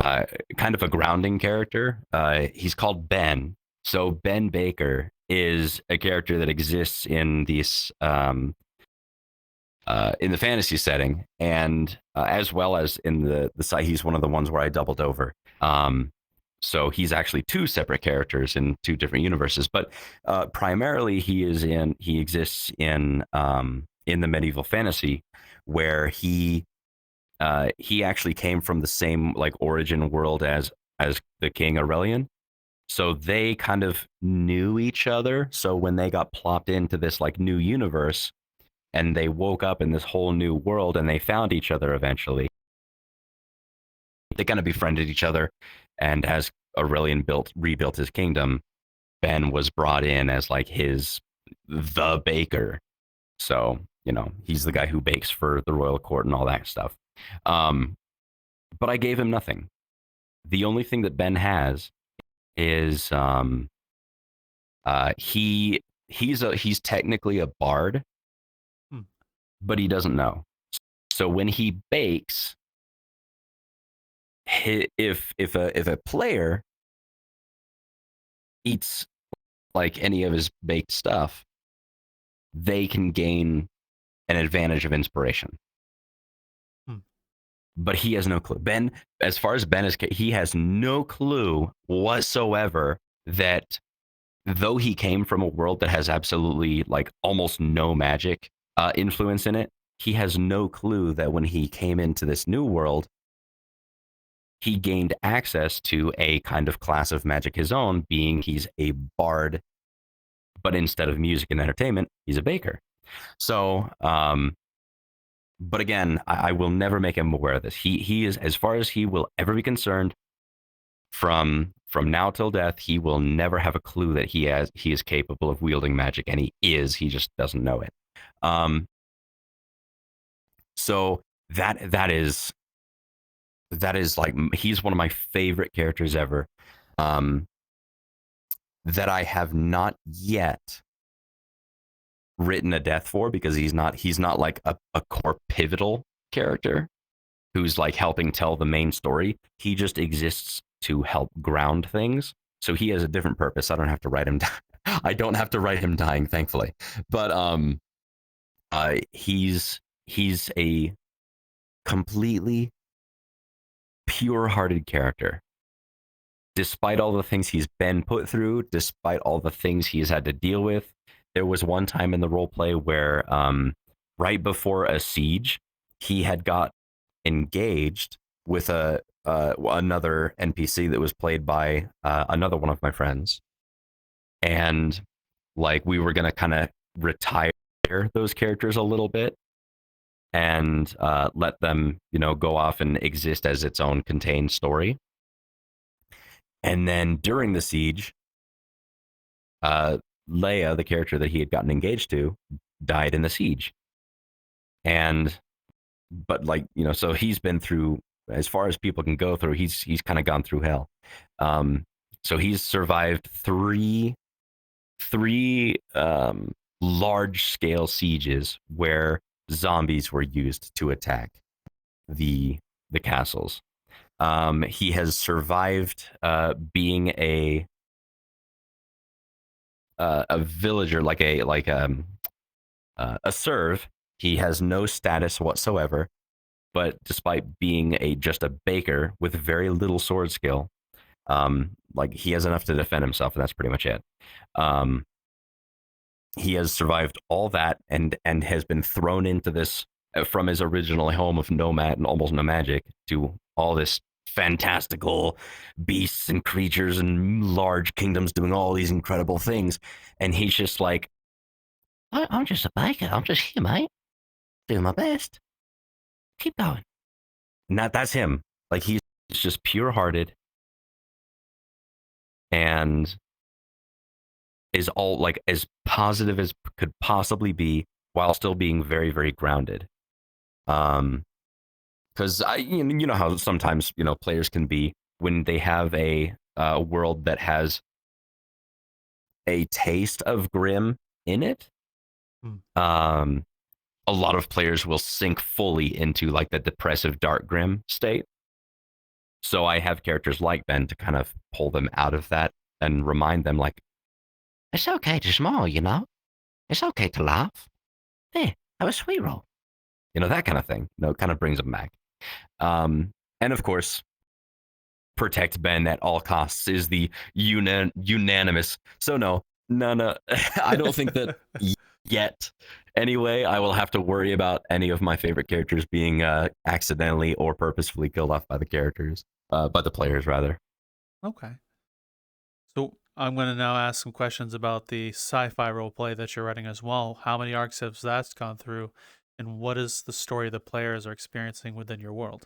Speaker 1: of a grounding character. He's called Ben. So Ben Baker is a character that exists in this in the fantasy setting, and as well as in the site. He's one of the ones where I doubled over. So he's actually 2 separate characters in 2 different universes, but primarily he exists in the medieval fantasy, where he actually came from the same like origin world as the King Aurelian. So they kind of knew each other. So when they got plopped into this like new universe and they woke up in this whole new world and they found each other eventually, they kind of befriended each other. And as Aurelian rebuilt his kingdom, Ben was brought in as like the baker. So, he's the guy who bakes for the royal court and all that stuff. But I gave him nothing. The only thing that Ben has is he's technically a bard, but he doesn't know. So when he bakes, if a player eats like any of his baked stuff, they can gain an advantage of inspiration. But he has no clue. Ben, as far as Ben is, he has no clue whatsoever that though he came from a world that has absolutely like almost no magic influence in it, he has no clue that when he came into this new world, he gained access to a kind of class of magic his own, being he's a bard, but instead of music and entertainment, he's a baker. So, but again, I will never make him aware of this. He is, as far as he will ever be concerned, from now till death, he will never have a clue that he is capable of wielding magic, and he just doesn't know it. So that is like, he's one of my favorite characters ever, that I have not yet written a death for, because he's not like a core pivotal character who's like helping tell the main story. He just exists to help ground things. So he has a different purpose. I don't have to write him I don't have to write him dying, thankfully. But he's a completely pure-hearted character. Despite all the things he's been put through, despite all the things he's had to deal with, there was one time in the roleplay where right before a siege, he had got engaged with another NPC that was played by another one of my friends. And like, we were going to kind of retire those characters a little bit and let them, go off and exist as its own contained story. And then during the siege, Leia, the character that he had gotten engaged to, died in the siege. But like, so he's been through, as far as people can go through, he's kind of gone through hell. So he's survived three large scale sieges where zombies were used to attack the castles. He has survived being a villager, like a serf. He has no status whatsoever, but despite being just a baker with very little sword skill, like, he has enough to defend himself, and that's pretty much it. He has survived all that and has been thrown into this, from his original home of nomad and almost no magic, to all this fantastical beasts and creatures and large kingdoms doing all these incredible things. And he's just like, I'm just a baker. I'm just here, mate. Doing my best. Keep going. And that's him. Like, he's just pure-hearted and is all like as positive as could possibly be, while still being very, very grounded. Because you know how sometimes players can be when they have a world that has a taste of grim in it. A lot of players will sink fully into like the depressive, dark, grim state. So I have characters like Ben to kind of pull them out of that and remind them, like, it's okay to smile, it's okay to laugh. Hey, have a sweet roll. That kind of thing. It kind of brings them back. And of course, protect Ben at all costs is the unanimous. So no, I don't think that yet. Anyway, I will have to worry about any of my favorite characters being accidentally or purposefully killed off by the players rather.
Speaker 2: Okay. So I'm going to now ask some questions about the sci-fi roleplay that you're writing as well. How many arcs has that gone through, and what is the story the players are experiencing within your world?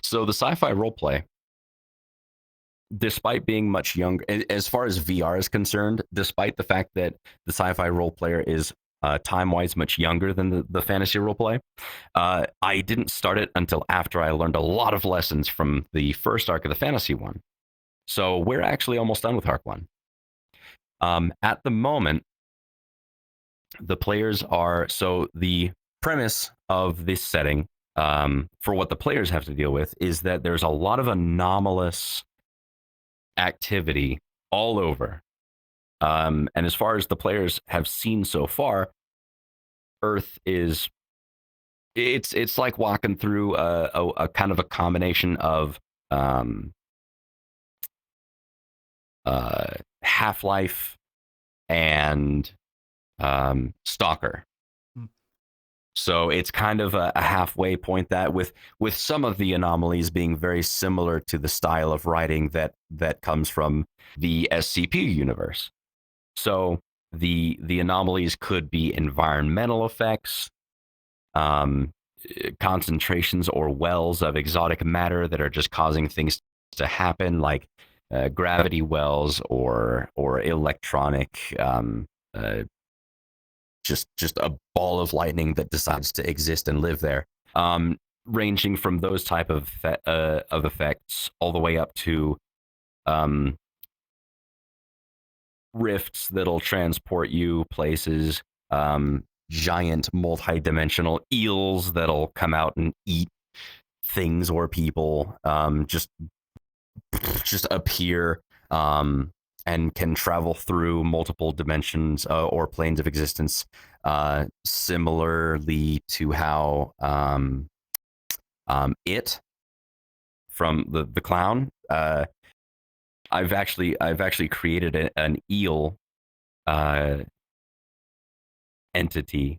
Speaker 1: So the sci-fi roleplay, despite being much younger, as far as VR is concerned, despite the fact that the sci-fi role player is time-wise much younger than the fantasy role play, I didn't start it until after I learned a lot of lessons from the first arc of the fantasy one. So we're actually almost done with arc one. At the moment, the players are, so the premise of this setting, for what the players have to deal with, is that there's a lot of anomalous activity all over. And as far as the players have seen so far, Earth is, it's like walking through a kind of a combination of Half-Life and Stalker. So it's kind of a halfway point, that with some of the anomalies being very similar to the style of writing that comes from the SCP universe. So the anomalies could be environmental effects, concentrations or wells of exotic matter that are just causing things to happen, like gravity wells or electronic, just a ball of lightning that decides to exist and live there. Ranging from those type of effects all the way up to rifts that'll transport you places, giant multi-dimensional eels that'll come out and eat things or people, just appear, and can travel through multiple dimensions or planes of existence, similarly to how it from the clown. I've actually created an eel entity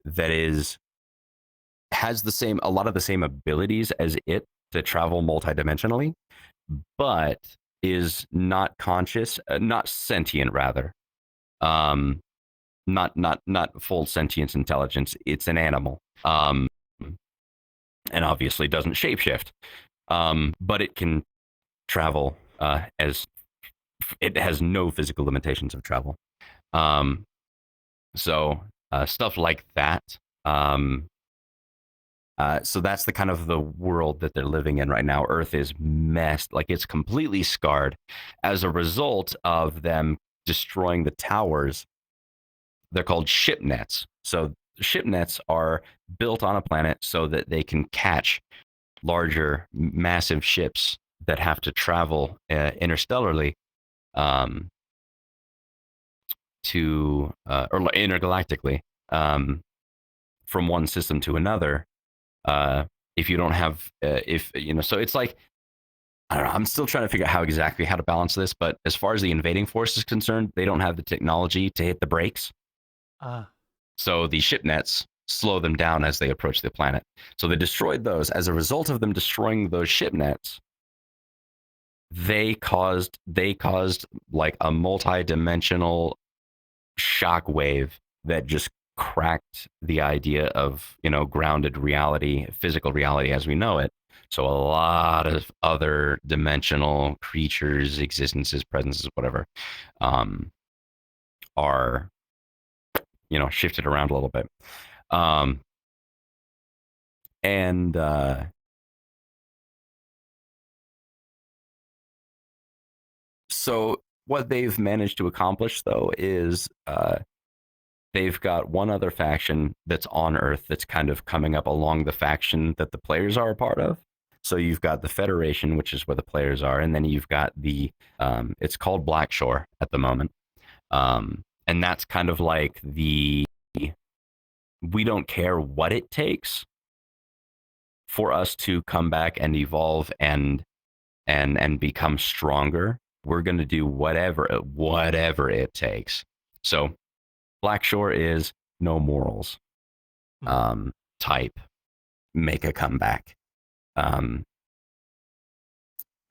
Speaker 1: that has a lot of the same abilities as it to travel multidimensionally, but is not conscious, not sentient rather, not full sentience intelligence. It's an animal, and obviously doesn't shapeshift, but it can travel, as it has no physical limitations of travel. So stuff like that. So that's the kind of the world that they're living in right now. Earth is messed, like it's completely scarred as a result of them destroying the towers. They're called ship nets. So ship nets are built on a planet so that they can catch larger, massive ships that have to travel interstellarly, or intergalactically, from one system to another. If you don't have, so it's like, I don't know, I'm still trying to figure out how to balance this, but as far as the invading force is concerned, they don't have the technology to hit the brakes. So the ship nets slow them down as they approach the planet. So they destroyed those. As a result of them destroying those ship nets, they caused like a multi-dimensional shockwave that just cracked the idea of, grounded reality, physical reality as we know it. So a lot of other dimensional creatures, existences, presences, whatever, are, shifted around a little bit. So what they've managed to accomplish, though, is they've got one other faction that's on Earth that's kind of coming up along the faction that the players are a part of. So you've got the Federation, which is where the players are, and then you've got it's called Blackshore at the moment. And that's kind of like we don't care what it takes for us to come back and evolve and become stronger. We're going to do whatever it takes. So Blackshore is no morals type, make a comeback.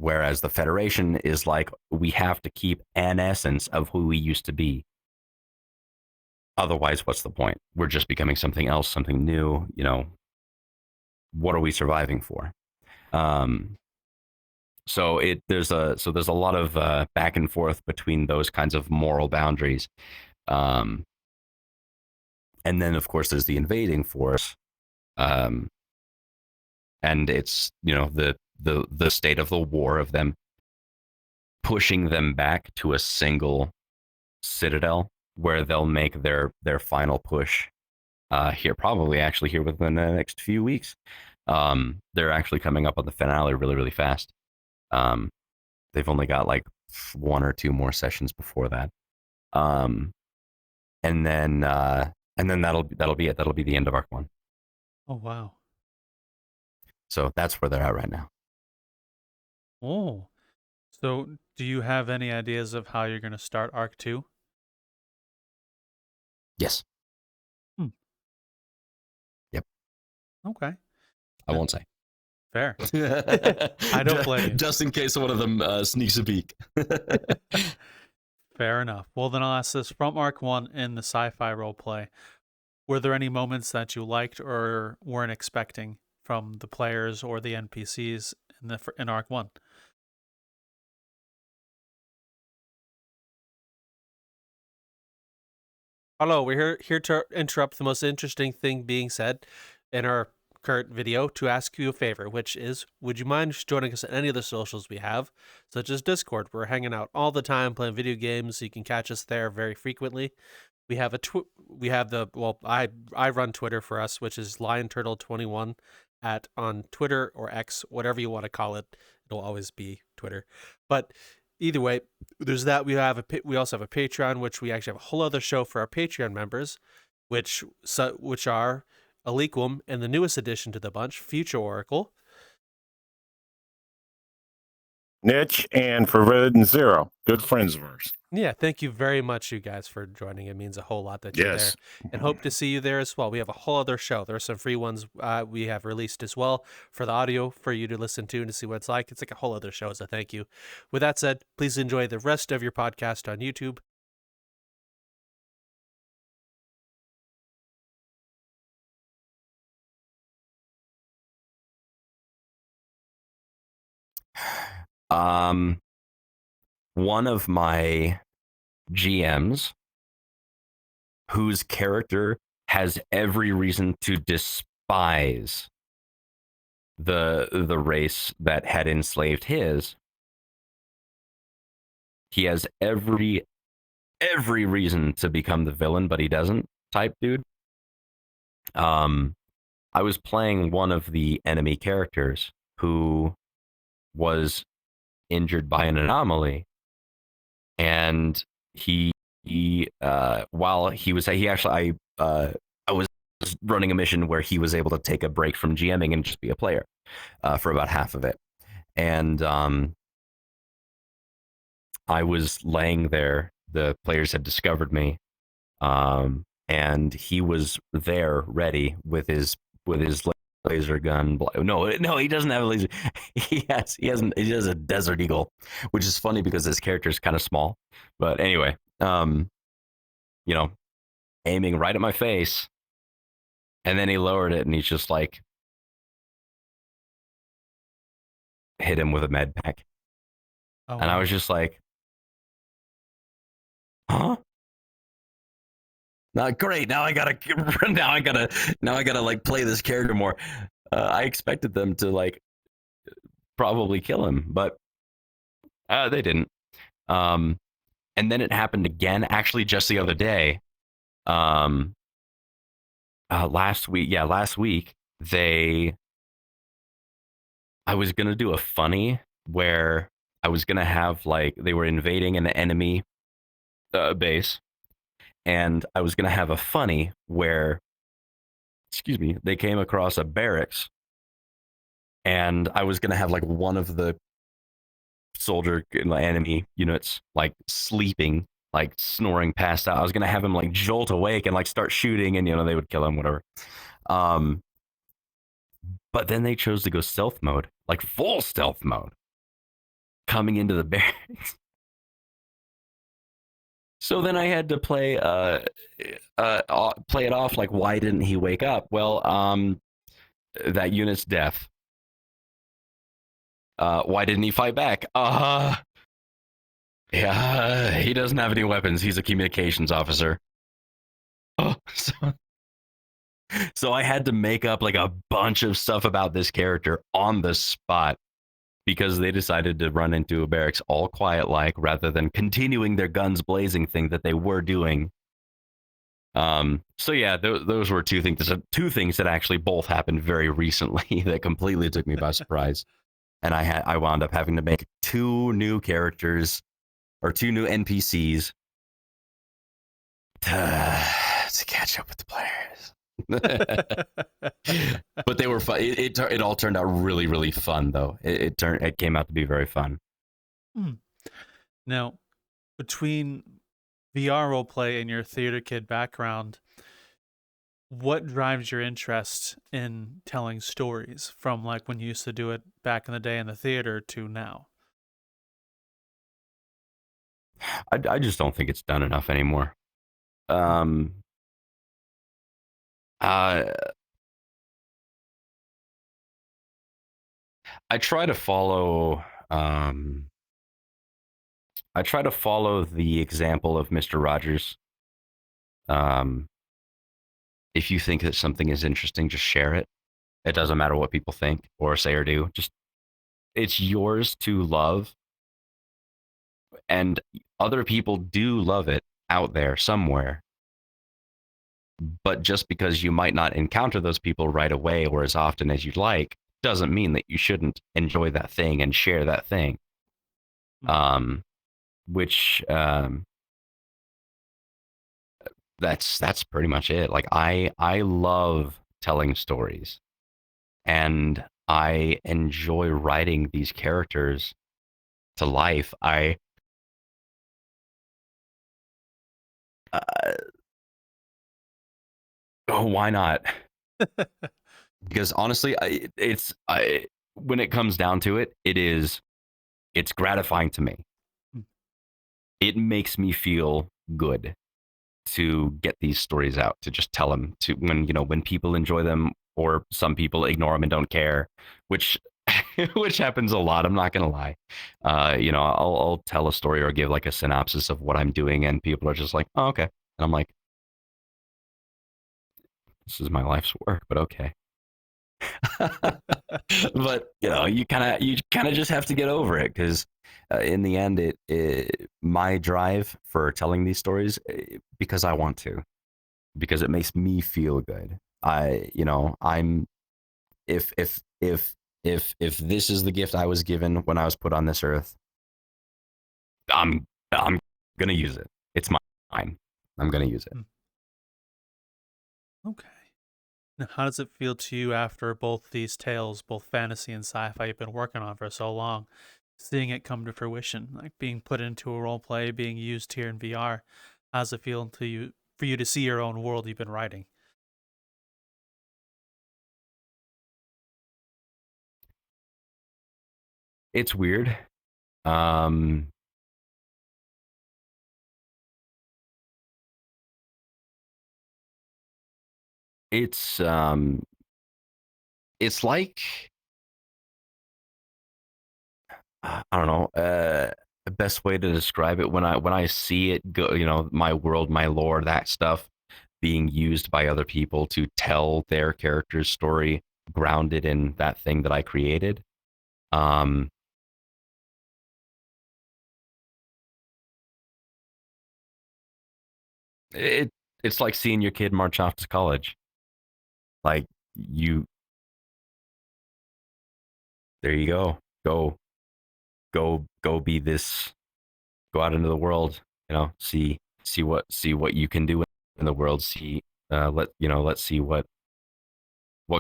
Speaker 1: Whereas the Federation is like, we have to keep an essence of who we used to be. Otherwise, what's the point? We're just becoming something else, something new. What are we surviving for? So there's a lot of back and forth between those kinds of moral boundaries. And then, of course, there's the invading force. And it's, the state of the war of them pushing them back to a single citadel where they'll make their final push probably here within the next few weeks. They're actually coming up on the finale really, really fast. They've only got like 1 or 2 more sessions before that. And then that'll be it. That'll be the end of Arc 1.
Speaker 2: Oh, wow.
Speaker 1: So that's where they're at right now.
Speaker 2: Oh, so do you have any ideas of how you're going to start Arc 2?
Speaker 1: Yes. Yep.
Speaker 2: Okay.
Speaker 1: I won't say.
Speaker 2: Fair. I don't blame you.
Speaker 1: Just in case one of them sneaks a peek.
Speaker 2: Fair enough. Well, then I'll ask this. From Arc 1 in the sci-fi roleplay, were there any moments that you liked or weren't expecting from the players or the NPCs in Arc 1?
Speaker 7: Hello, we're here to interrupt the most interesting thing being said in our current video to ask you a favor, which is, would you mind joining us on any of the socials we have, such as Discord? We're hanging out all the time playing video games, so you can catch us there very frequently. We have I run Twitter for us, which is LionTurtle21 on Twitter or X, whatever you want to call it. It'll always be Twitter. But either way, there's that. We also have a Patreon, which we actually have a whole other show for our Patreon members, which are Aliquum and the newest addition to the bunch, Future Oracle,
Speaker 3: Niche, and Forbidden Zero, good friends of ours.
Speaker 7: Yeah, thank you very much, you guys, for joining. It means a whole lot that you're
Speaker 3: Yes.
Speaker 7: there. And hope to see you there as well. We have a whole other show. There are some free ones we have released as well for the audio for you to listen to and to see what it's like. It's like a whole other show, so thank you. With that said, please enjoy the rest of your podcast on YouTube.
Speaker 1: One of my GMs whose character has every reason to despise the race that had enslaved his. He has every reason to become the villain, but he doesn't, type dude. I was playing one of the enemy characters who was injured by an anomaly, and I was running a mission where he was able to take a break from GMing and just be a player for about half of it, and I was laying there. The players had discovered me, and he was there ready with his laser gun. No, he doesn't have a laser. He has a Desert Eagle, which is funny because his character is kind of small. But anyway, aiming right at my face, and then he lowered it, and he's just like hit him with a med pack, and I was just like, huh? Not great. Now I gotta like play this character more. I expected them to like probably kill him, but they didn't. And then it happened again. Actually, just the other day. Last week. I was gonna do a funny where I was gonna have like they were invading an enemy base. And I was going to have a funny where, they came across a barracks, and I was going to have like one of the soldier enemy units like sleeping, like snoring passed out. I was going to have him like jolt awake and like start shooting, and they would kill him, whatever. But then they chose to go stealth mode, like full stealth mode. coming into the barracks. So then I had to play it off like, why didn't he wake up? Well, that unit's deaf. Why didn't he fight back? Yeah, he doesn't have any weapons. He's a communications officer. Oh, so I had to make up like a bunch of stuff about this character on the spot because they decided to run into a barracks all quiet like rather than continuing their guns blazing thing that they were doing. So yeah, those were two things that actually both happened very recently that completely took me by surprise. And I wound up having to make 2 new characters or 2 new NPCs to catch up with the players. But they were fun. It all turned out really, really fun though. It came out to be very fun.
Speaker 2: Now, between VR roleplay and your theater kid background, what drives your interest in telling stories from like when you used to do it back in the day in the theater to now?
Speaker 1: I just don't think it's done enough anymore. I try to follow the example of Mr. Rogers. If you think that something is interesting, just share it. It doesn't matter what people think or say or do. Just it's yours to love. And other people do love it out there somewhere. But just because you might not encounter those people right away or as often as you'd like, doesn't mean that you shouldn't enjoy that thing and share that thing. That's pretty much it. Like I love telling stories, and I enjoy writing these characters to life. Why not? Because honestly, when it comes down to it, it's gratifying to me. It makes me feel good to get these stories out, to just tell them, to when people enjoy them or some people ignore them and don't care, which which happens a lot. I'm not gonna lie. I'll tell a story or give like a synopsis of what I'm doing, and people are just like, "Oh, okay," and I'm like, "This is my life's work," but okay. But you kind of just have to get over it because in the end, my drive for telling these stories because I want to, because it makes me feel good. I'm if this is the gift I was given when I was put on this earth, I'm gonna use it. It's mine. I'm gonna use it.
Speaker 2: Okay. Now, how does it feel to you after both these tales, both fantasy and sci-fi, you've been working on for so long, seeing it come to fruition, like being put into a role play, being used here in VR? How does it feel to you for you to see your own world you've been writing?
Speaker 1: It's weird. It's like I don't know. The best way to describe it, when I see it go, my world, my lore, that stuff being used by other people to tell their character's story, grounded in that thing that I created. It's like seeing your kid march off to college. Like there you go. Go be this. Go out into the world. See what you can do in the world. Let's see what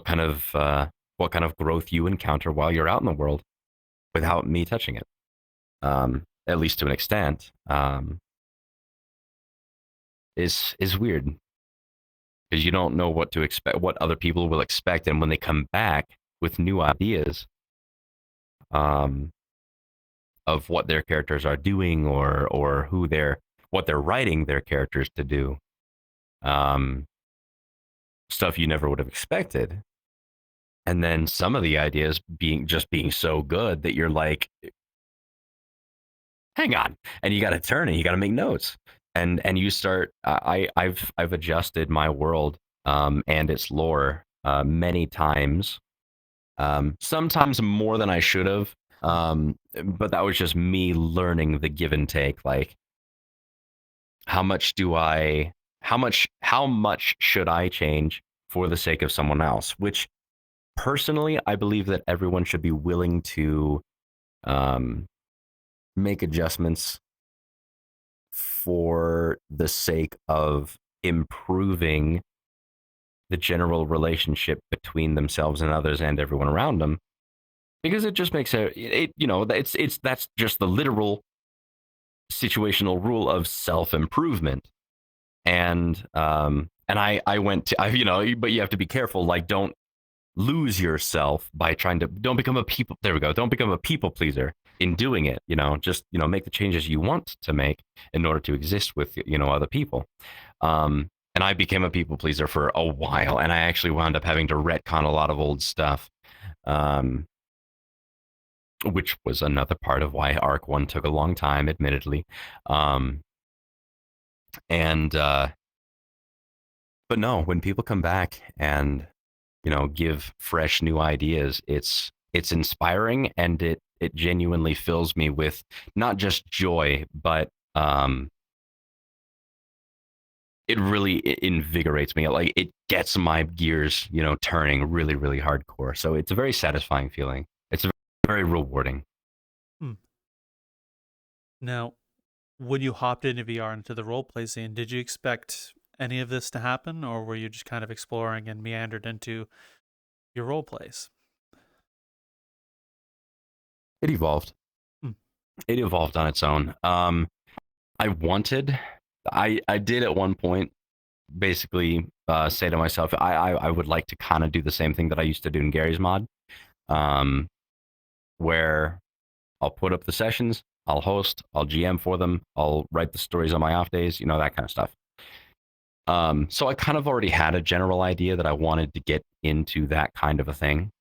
Speaker 1: kind of growth you encounter while you're out in the world without me touching it. At least to an extent. Is weird because you don't know what to expect, what other people will expect, and when they come back with new ideas, of what their characters are doing or what they're writing their characters to do. Stuff you never would have expected. And then some of the ideas being so good that you're like, hang on, and you got to turn and you got to make notes, and you start. I've adjusted my world and its lore many times, sometimes more than I should have, but that was just me learning the give and take. Like, how much should I change for the sake of someone else? Which personally, I believe that everyone should be willing to make adjustments for the sake of improving the general relationship between themselves and others and everyone around them, because it just makes that's just the literal situational rule of self-improvement. And I went to, but you have to be careful, like, don't lose yourself by don't become a people pleaser in doing it. Just make the changes you want to make in order to exist with other people. And I became a people pleaser for a while, and I actually wound up having to retcon a lot of old stuff, which was another part of why Arc 1 took a long time, admittedly. But no, when people come back and give fresh new ideas, it's inspiring, and it genuinely fills me with not just joy, but it really invigorates me. Like, it gets my gears turning really, really hardcore. So it's a very satisfying feeling. It's very rewarding.
Speaker 2: Now, when you hopped into VR, into the roleplay scene, did you expect any of this to happen, or were you just kind of exploring and meandered into your role plays?
Speaker 1: It evolved. It evolved on its own. I did at one point basically say to myself, I would like to kind of do the same thing that I used to do in Gary's mod, where I'll put up the sessions, I'll host, I'll GM for them, I'll write the stories on my off days, that kind of stuff. So I kind of already had a general idea that I wanted to get into that kind of a thing.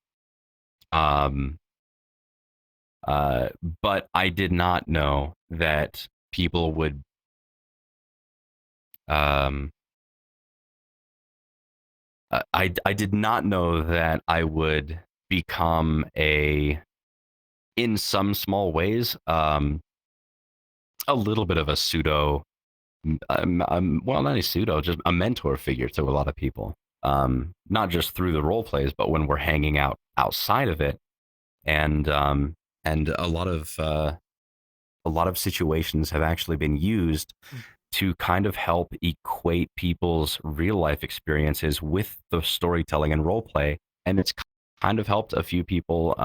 Speaker 1: But I did not know that people would I did not know that I would become in some small ways, a little bit of a pseudo, well, not a pseudo, just a mentor figure to a lot of people. Not just through the role plays, but when we're hanging out outside of it, and a lot of situations have actually been used to kind of help equate people's real life experiences with the storytelling and role play, and it's kind of helped a few people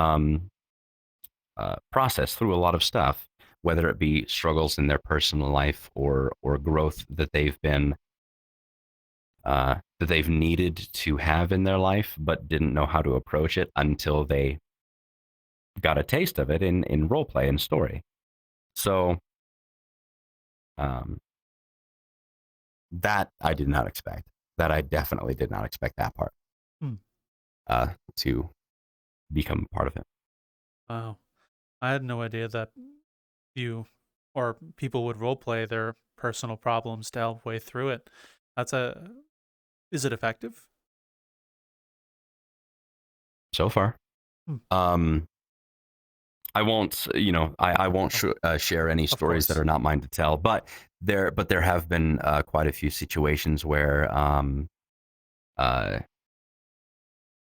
Speaker 1: process through a lot of stuff, whether it be struggles in their personal life or growth that they've needed to have in their life but didn't know how to approach it until they got a taste of it in roleplay and story. So that I did not expect. That I definitely did not expect that part to become part of it.
Speaker 2: Wow. I had no idea that you or people would roleplay their personal problems to help way through it. Is it effective?
Speaker 1: So far. I won't, I won't share any stories that are not mine to tell, but there have been quite a few situations where,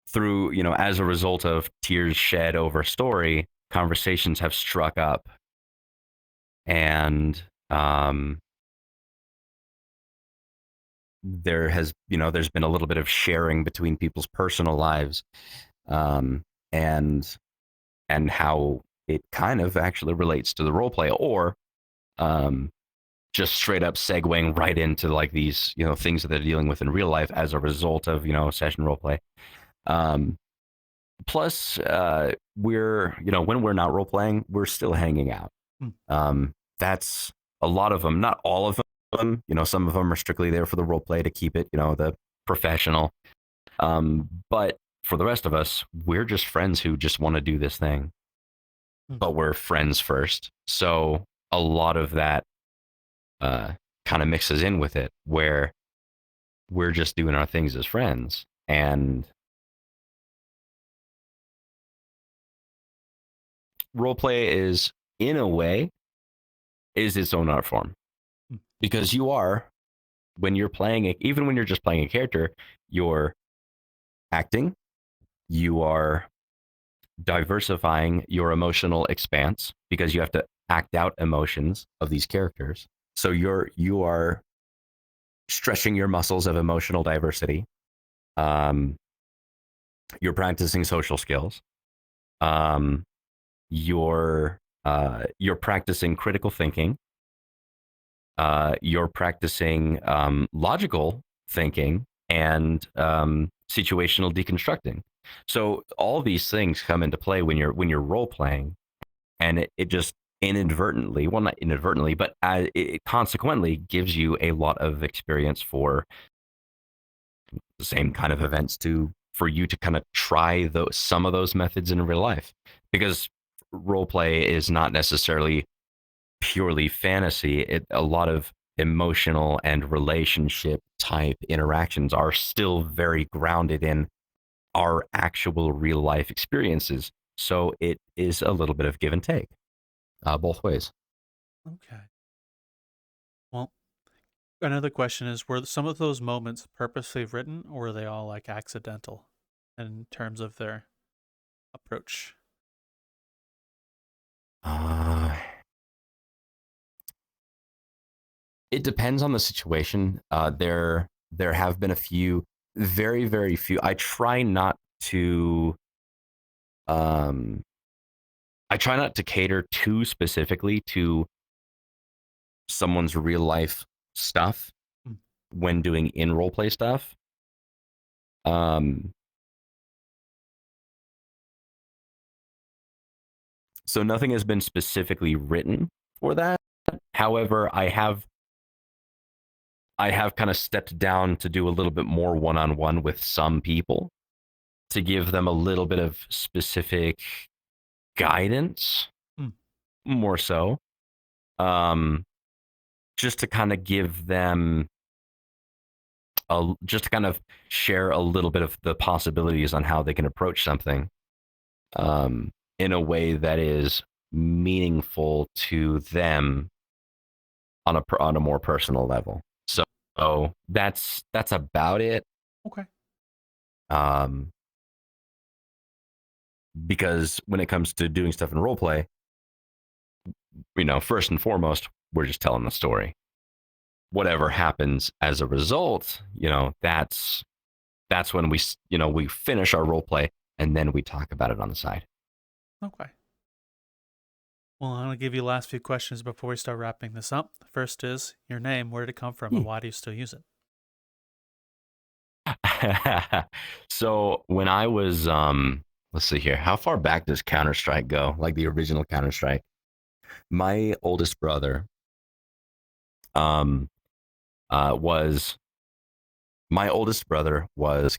Speaker 1: through, as a result of tears shed over story, conversations have struck up, and there's been a little bit of sharing between people's personal lives, and how it kind of actually relates to the role play, or just straight up segueing right into like these things that they're dealing with in real life as a result of session role play. Plus, we're when we're not role playing, we're still hanging out. That's a lot of them, not all of them. Some of them are strictly there for the role play to keep it, the professional. But for the rest of us, we're just friends who just want to do this thing. But we're friends first. So a lot of that kind of mixes in with it, where we're just doing our things as friends. And roleplay is, in a way, is its own art form. Because you are, when you're playing it, even when you're just playing a character, you're acting, you are diversifying your emotional expanse because you have to act out emotions of these characters. So you are stretching your muscles of emotional diversity. You're practicing social skills. You're practicing critical thinking. You're practicing logical thinking and situational deconstructing. So all these things come into play when you're role playing, and it just inadvertently, well, not inadvertently, but it consequently gives you a lot of experience for the same kind of events for you to kind of try some of those methods in real life, because role play is not necessarily purely fantasy. A lot of emotional and relationship type interactions are still very grounded in our actual real life experiences. So it is a little bit of give and take, both ways.
Speaker 2: Okay. Well, another question is, were some of those moments purposely written, or were they all like accidental in terms of their approach?
Speaker 1: It depends on the situation. There have been a few, very, very few. I try not to cater too specifically to someone's real life stuff when doing in role play stuff. So nothing has been specifically written for that. However, I have kind of stepped down to do a little bit more one-on-one with some people to give them a little bit of specific guidance, more so. Just to kind of give them just to kind of share a little bit of the possibilities on how they can approach something in a way that is meaningful to them on a more personal level. So that's about it.
Speaker 2: Okay.
Speaker 1: Because when it comes to doing stuff in roleplay, first and foremost, we're just telling the story. Whatever happens as a result, that's when we finish our roleplay, and then we talk about it on the side.
Speaker 2: Okay. Well, I'm going to give you the last few questions before we start wrapping this up. The first is your name, where did it come from, and why do you still use it?
Speaker 1: So when I was, let's see here, how far back does Counter-Strike go? Like the original Counter-Strike? My oldest brother was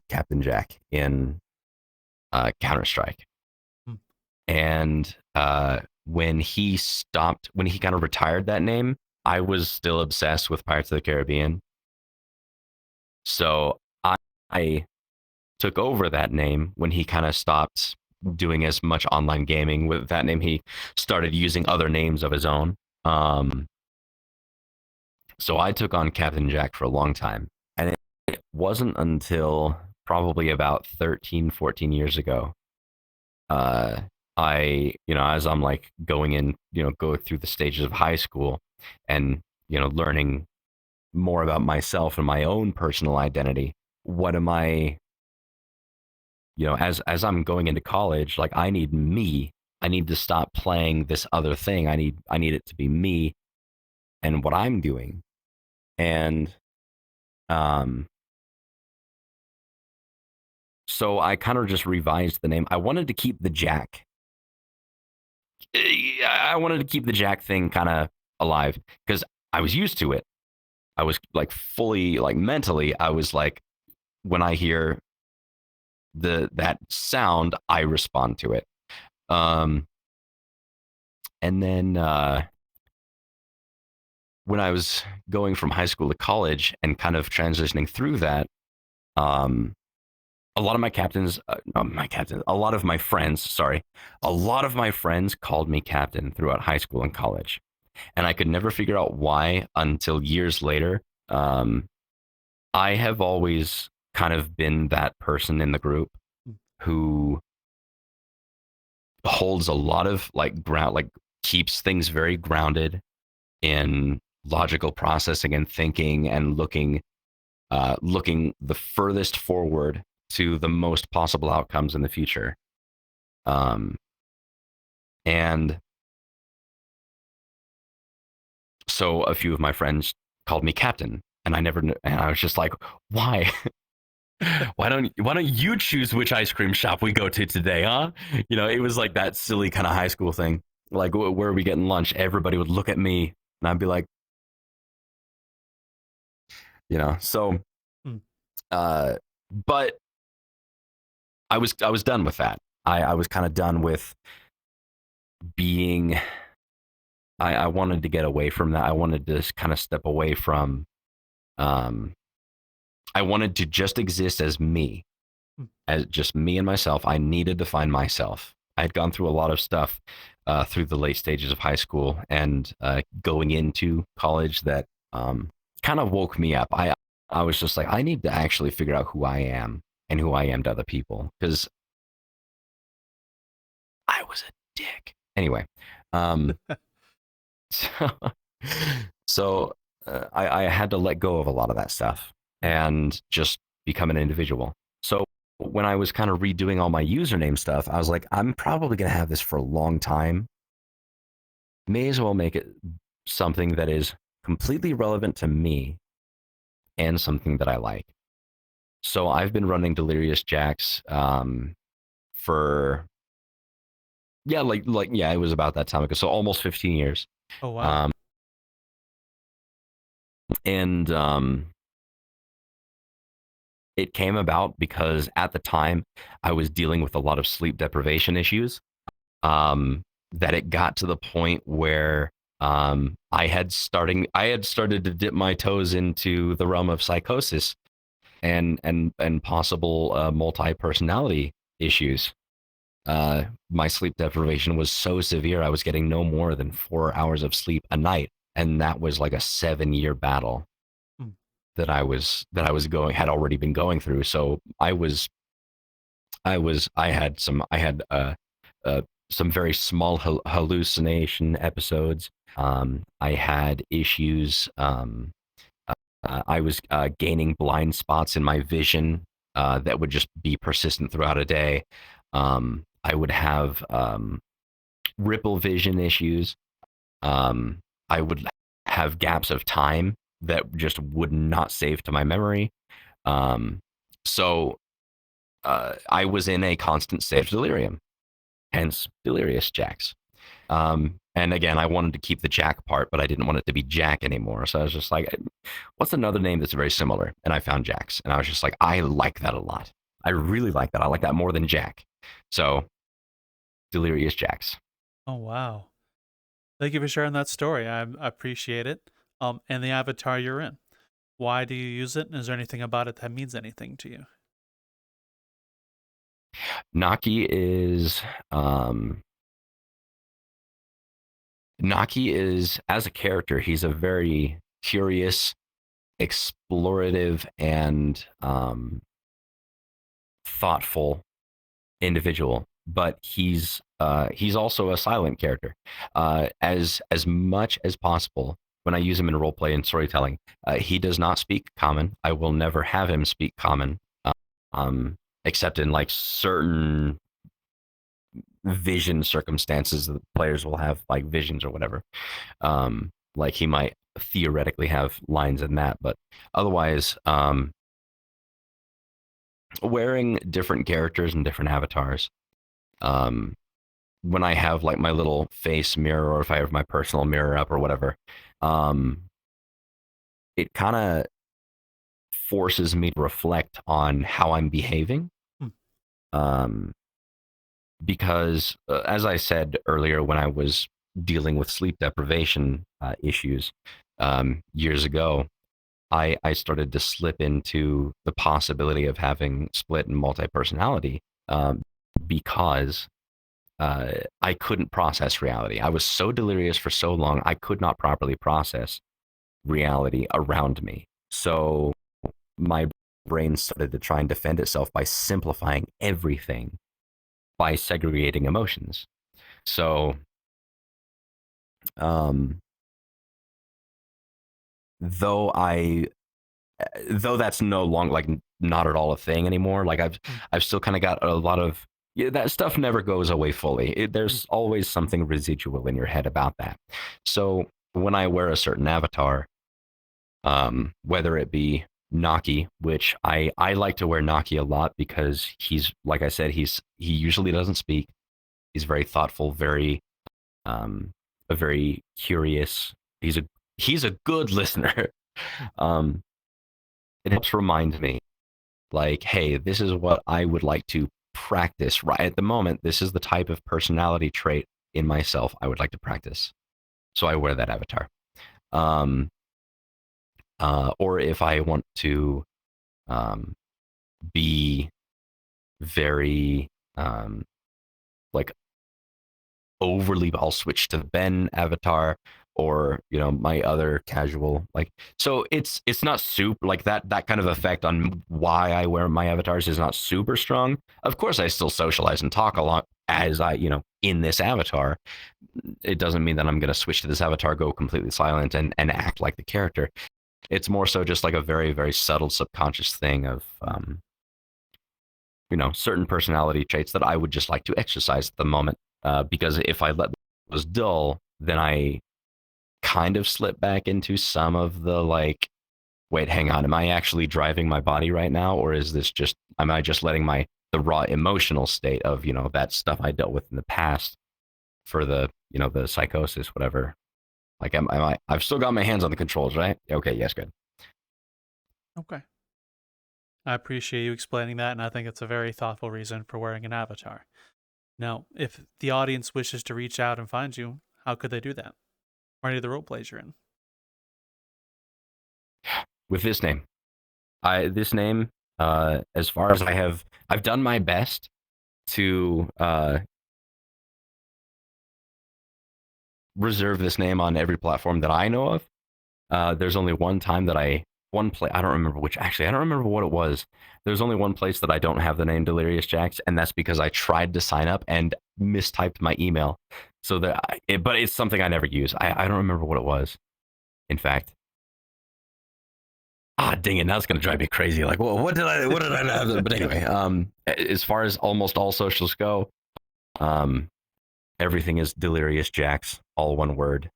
Speaker 1: Captain Jack in Counter-Strike. And when he kind of retired that name, I was still obsessed with Pirates of the Caribbean. So I took over that name when he kind of stopped doing as much online gaming with that name. He started using other names of his own. So I took on Captain Jack for a long time. And it wasn't until probably about 13, 14 years ago, as I'm like going through the stages of high school and, learning more about myself and my own personal identity. What am I, as I'm going into college, like I need me. I need to stop playing this other thing. I need it to be me and what I'm doing. And so I kind of just revised the name. I wanted to keep the Jack I wanted to keep the Jack thing kind of alive because I was used to it. I was like fully like mentally. I was like, when I hear that sound, I respond to it. And then when I was going from high school to college and kind of transitioning through that, a lot of my captains, a lot of my friends called me captain throughout high school and college. And I could never figure out why until years later. I have always kind of been that person in the group who holds a lot of like ground, like keeps things very grounded in logical processing and thinking and looking the furthest forward to the most possible outcomes in the future. And so a few of my friends called me captain, and and I was just like, why? why don't you choose which ice cream shop we go to today, huh? You know, it was like that silly kind of high school thing. Like, where are we getting lunch? Everybody would look at me, and I'd be like, you know. So, but I was done with that. I was kind of done with being. I wanted to get away from that. I wanted to kind of step away from. I wanted to just exist as me, as just me and myself. I needed to find myself. I had gone through a lot of stuff through the late stages of high school and going into college that kind of woke me up. I was just like, I need to actually figure out who I am and who I am to other people, because I was a dick. Anyway, so I had to let go of a lot of that stuff and just become an individual. So when I was kind of redoing all my username stuff, I was like, I'm probably going to have this for a long time. May as well make it something that is completely relevant to me and something that I like. So I've been running DeliriousJax for it was about that time ago. So almost 15 years.
Speaker 2: Oh wow.
Speaker 1: And it came about because at the time I was dealing with a lot of sleep deprivation issues. That it got to the point where I had started to dip my toes into the realm of psychosis and possible multi-personality issues. My sleep deprivation was so severe, I was getting no more than 4 hours of sleep a night, and that was like a 7-year battle that I had already been going through. So I had some very small hallucination episodes. I had issues. I was gaining blind spots in my vision that would just be persistent throughout a day. I would have ripple vision issues. I would have gaps of time that just would not save to my memory. So I was in a constant state of delirium, hence DeliriousJax. And again, I wanted to keep the Jack part, but I didn't want it to be Jack anymore. So I was just like, what's another name that's very similar? And I found Jax. And I was just like, I like that a lot. I really like that. I like that more than Jack. So DeliriousJax.
Speaker 2: Oh wow. Thank you for sharing that story. I appreciate it. And the avatar you're in. Why do you use it? And is there anything about it that means anything to you?
Speaker 1: Naki is as a character, he's a very curious, explorative, and thoughtful individual. But he's also a silent character. As much as possible, when I use him in roleplay and storytelling, he does not speak common. I will never have him speak common, except in like certain vision circumstances that players will have, like visions or whatever. Like he might theoretically have lines in that, but otherwise, wearing different characters and different avatars when I have like my little face mirror, or if I have my personal mirror up or whatever, it kind of forces me to reflect on how I'm behaving. Um, because as I said earlier, when I was dealing with sleep deprivation issues years ago, I started to slip into the possibility of having split and multi-personality because I couldn't process reality. I was so delirious for so long, I could not properly process reality around me. So my brain started to try and defend itself by simplifying everything, by segregating emotions. So, though that's no longer like not at all a thing anymore, like I've still kind of got a lot of that stuff never goes away fully. There's always something residual in your head about that. So when I wear a certain avatar, whether it be Naki, which I like to wear Naki a lot because he's, like I said, he usually doesn't speak. He's very thoughtful, very a very curious. He's a good listener. It helps remind me, like, hey, this is what I would like to practice right at the moment. This is the type of personality trait in myself I would like to practice. So I wear that avatar. Or if I want to be very like overly, I'll switch to the Ben avatar, or my other casual, like, so it's not super like that kind of effect on why I wear my avatars is not super strong. Of course I still socialize and talk a lot as I in this avatar. It doesn't mean that I'm going to switch to this avatar, go completely silent and act like the character. It's more so just like a very, very subtle subconscious thing of certain personality traits that I would just like to exercise at the moment, because if I let those dull, then I kind of slip back into some of the like, wait, hang on, am I actually driving my body right now, or is this just, am I just letting the raw emotional state of that stuff I dealt with in the past for the the psychosis, whatever. Like, I've still got my hands on the controls, right? Okay, yes, good.
Speaker 2: Okay. I appreciate you explaining that, and I think it's a very thoughtful reason for wearing an avatar. Now, if the audience wishes to reach out and find you, how could they do that? Or any of the role plays you're in?
Speaker 1: With this name. As far as I've done my best to reserve this name on every platform that I know of. There's only one time that I don't remember what it was. There's only one place that I don't have the name DeliriousJax, and that's because I tried to sign up and mistyped my email. So but it's something I never use. I don't remember what it was. In fact, dang it! Now it's gonna drive me crazy. Like, well, what did I have? But anyway, as far as almost all socials go, everything is DeliriousJax, all one word.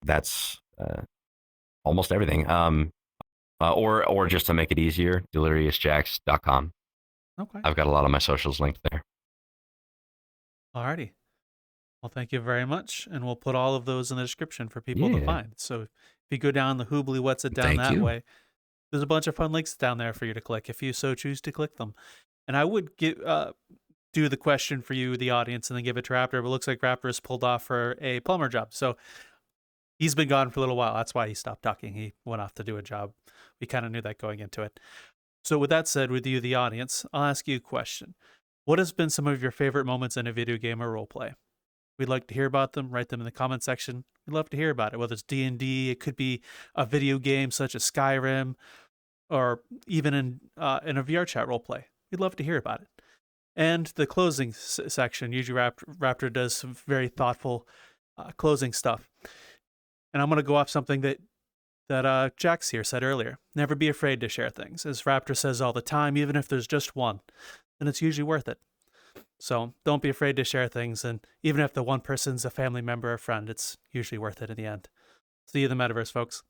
Speaker 1: That's almost everything. Or just to make it easier, DeliriousJax.com.
Speaker 2: Okay.
Speaker 1: I've got a lot of my socials linked there.
Speaker 2: Alrighty. Well, thank you very much, and we'll put all of those in the description for people to find. So if you go down the Hoobly What's It down that way, there's a bunch of fun links down there for you to click if you so choose to click them. And I would do the question for you, the audience, and then give it to Raptor. But it looks like Raptor is pulled off for a plumber job. So he's been gone for a little while. That's why he stopped talking. He went off to do a job. We kind of knew that going into it. So with that said, with you, the audience, I'll ask you a question. What has been some of your favorite moments in a video game or role play? We'd like to hear about them. Write them in the comment section. We'd love to hear about it, whether it's D&D, it could be a video game such as Skyrim, or even in a VR chat role play. We'd love to hear about it. And the closing section, usually Raptor does some very thoughtful closing stuff. And I'm going to go off something that Jax here said earlier. Never be afraid to share things. As Raptor says all the time, even if there's just one, then it's usually worth it. So don't be afraid to share things. And even if the one person's a family member or friend, it's usually worth it in the end. See you in the metaverse, folks.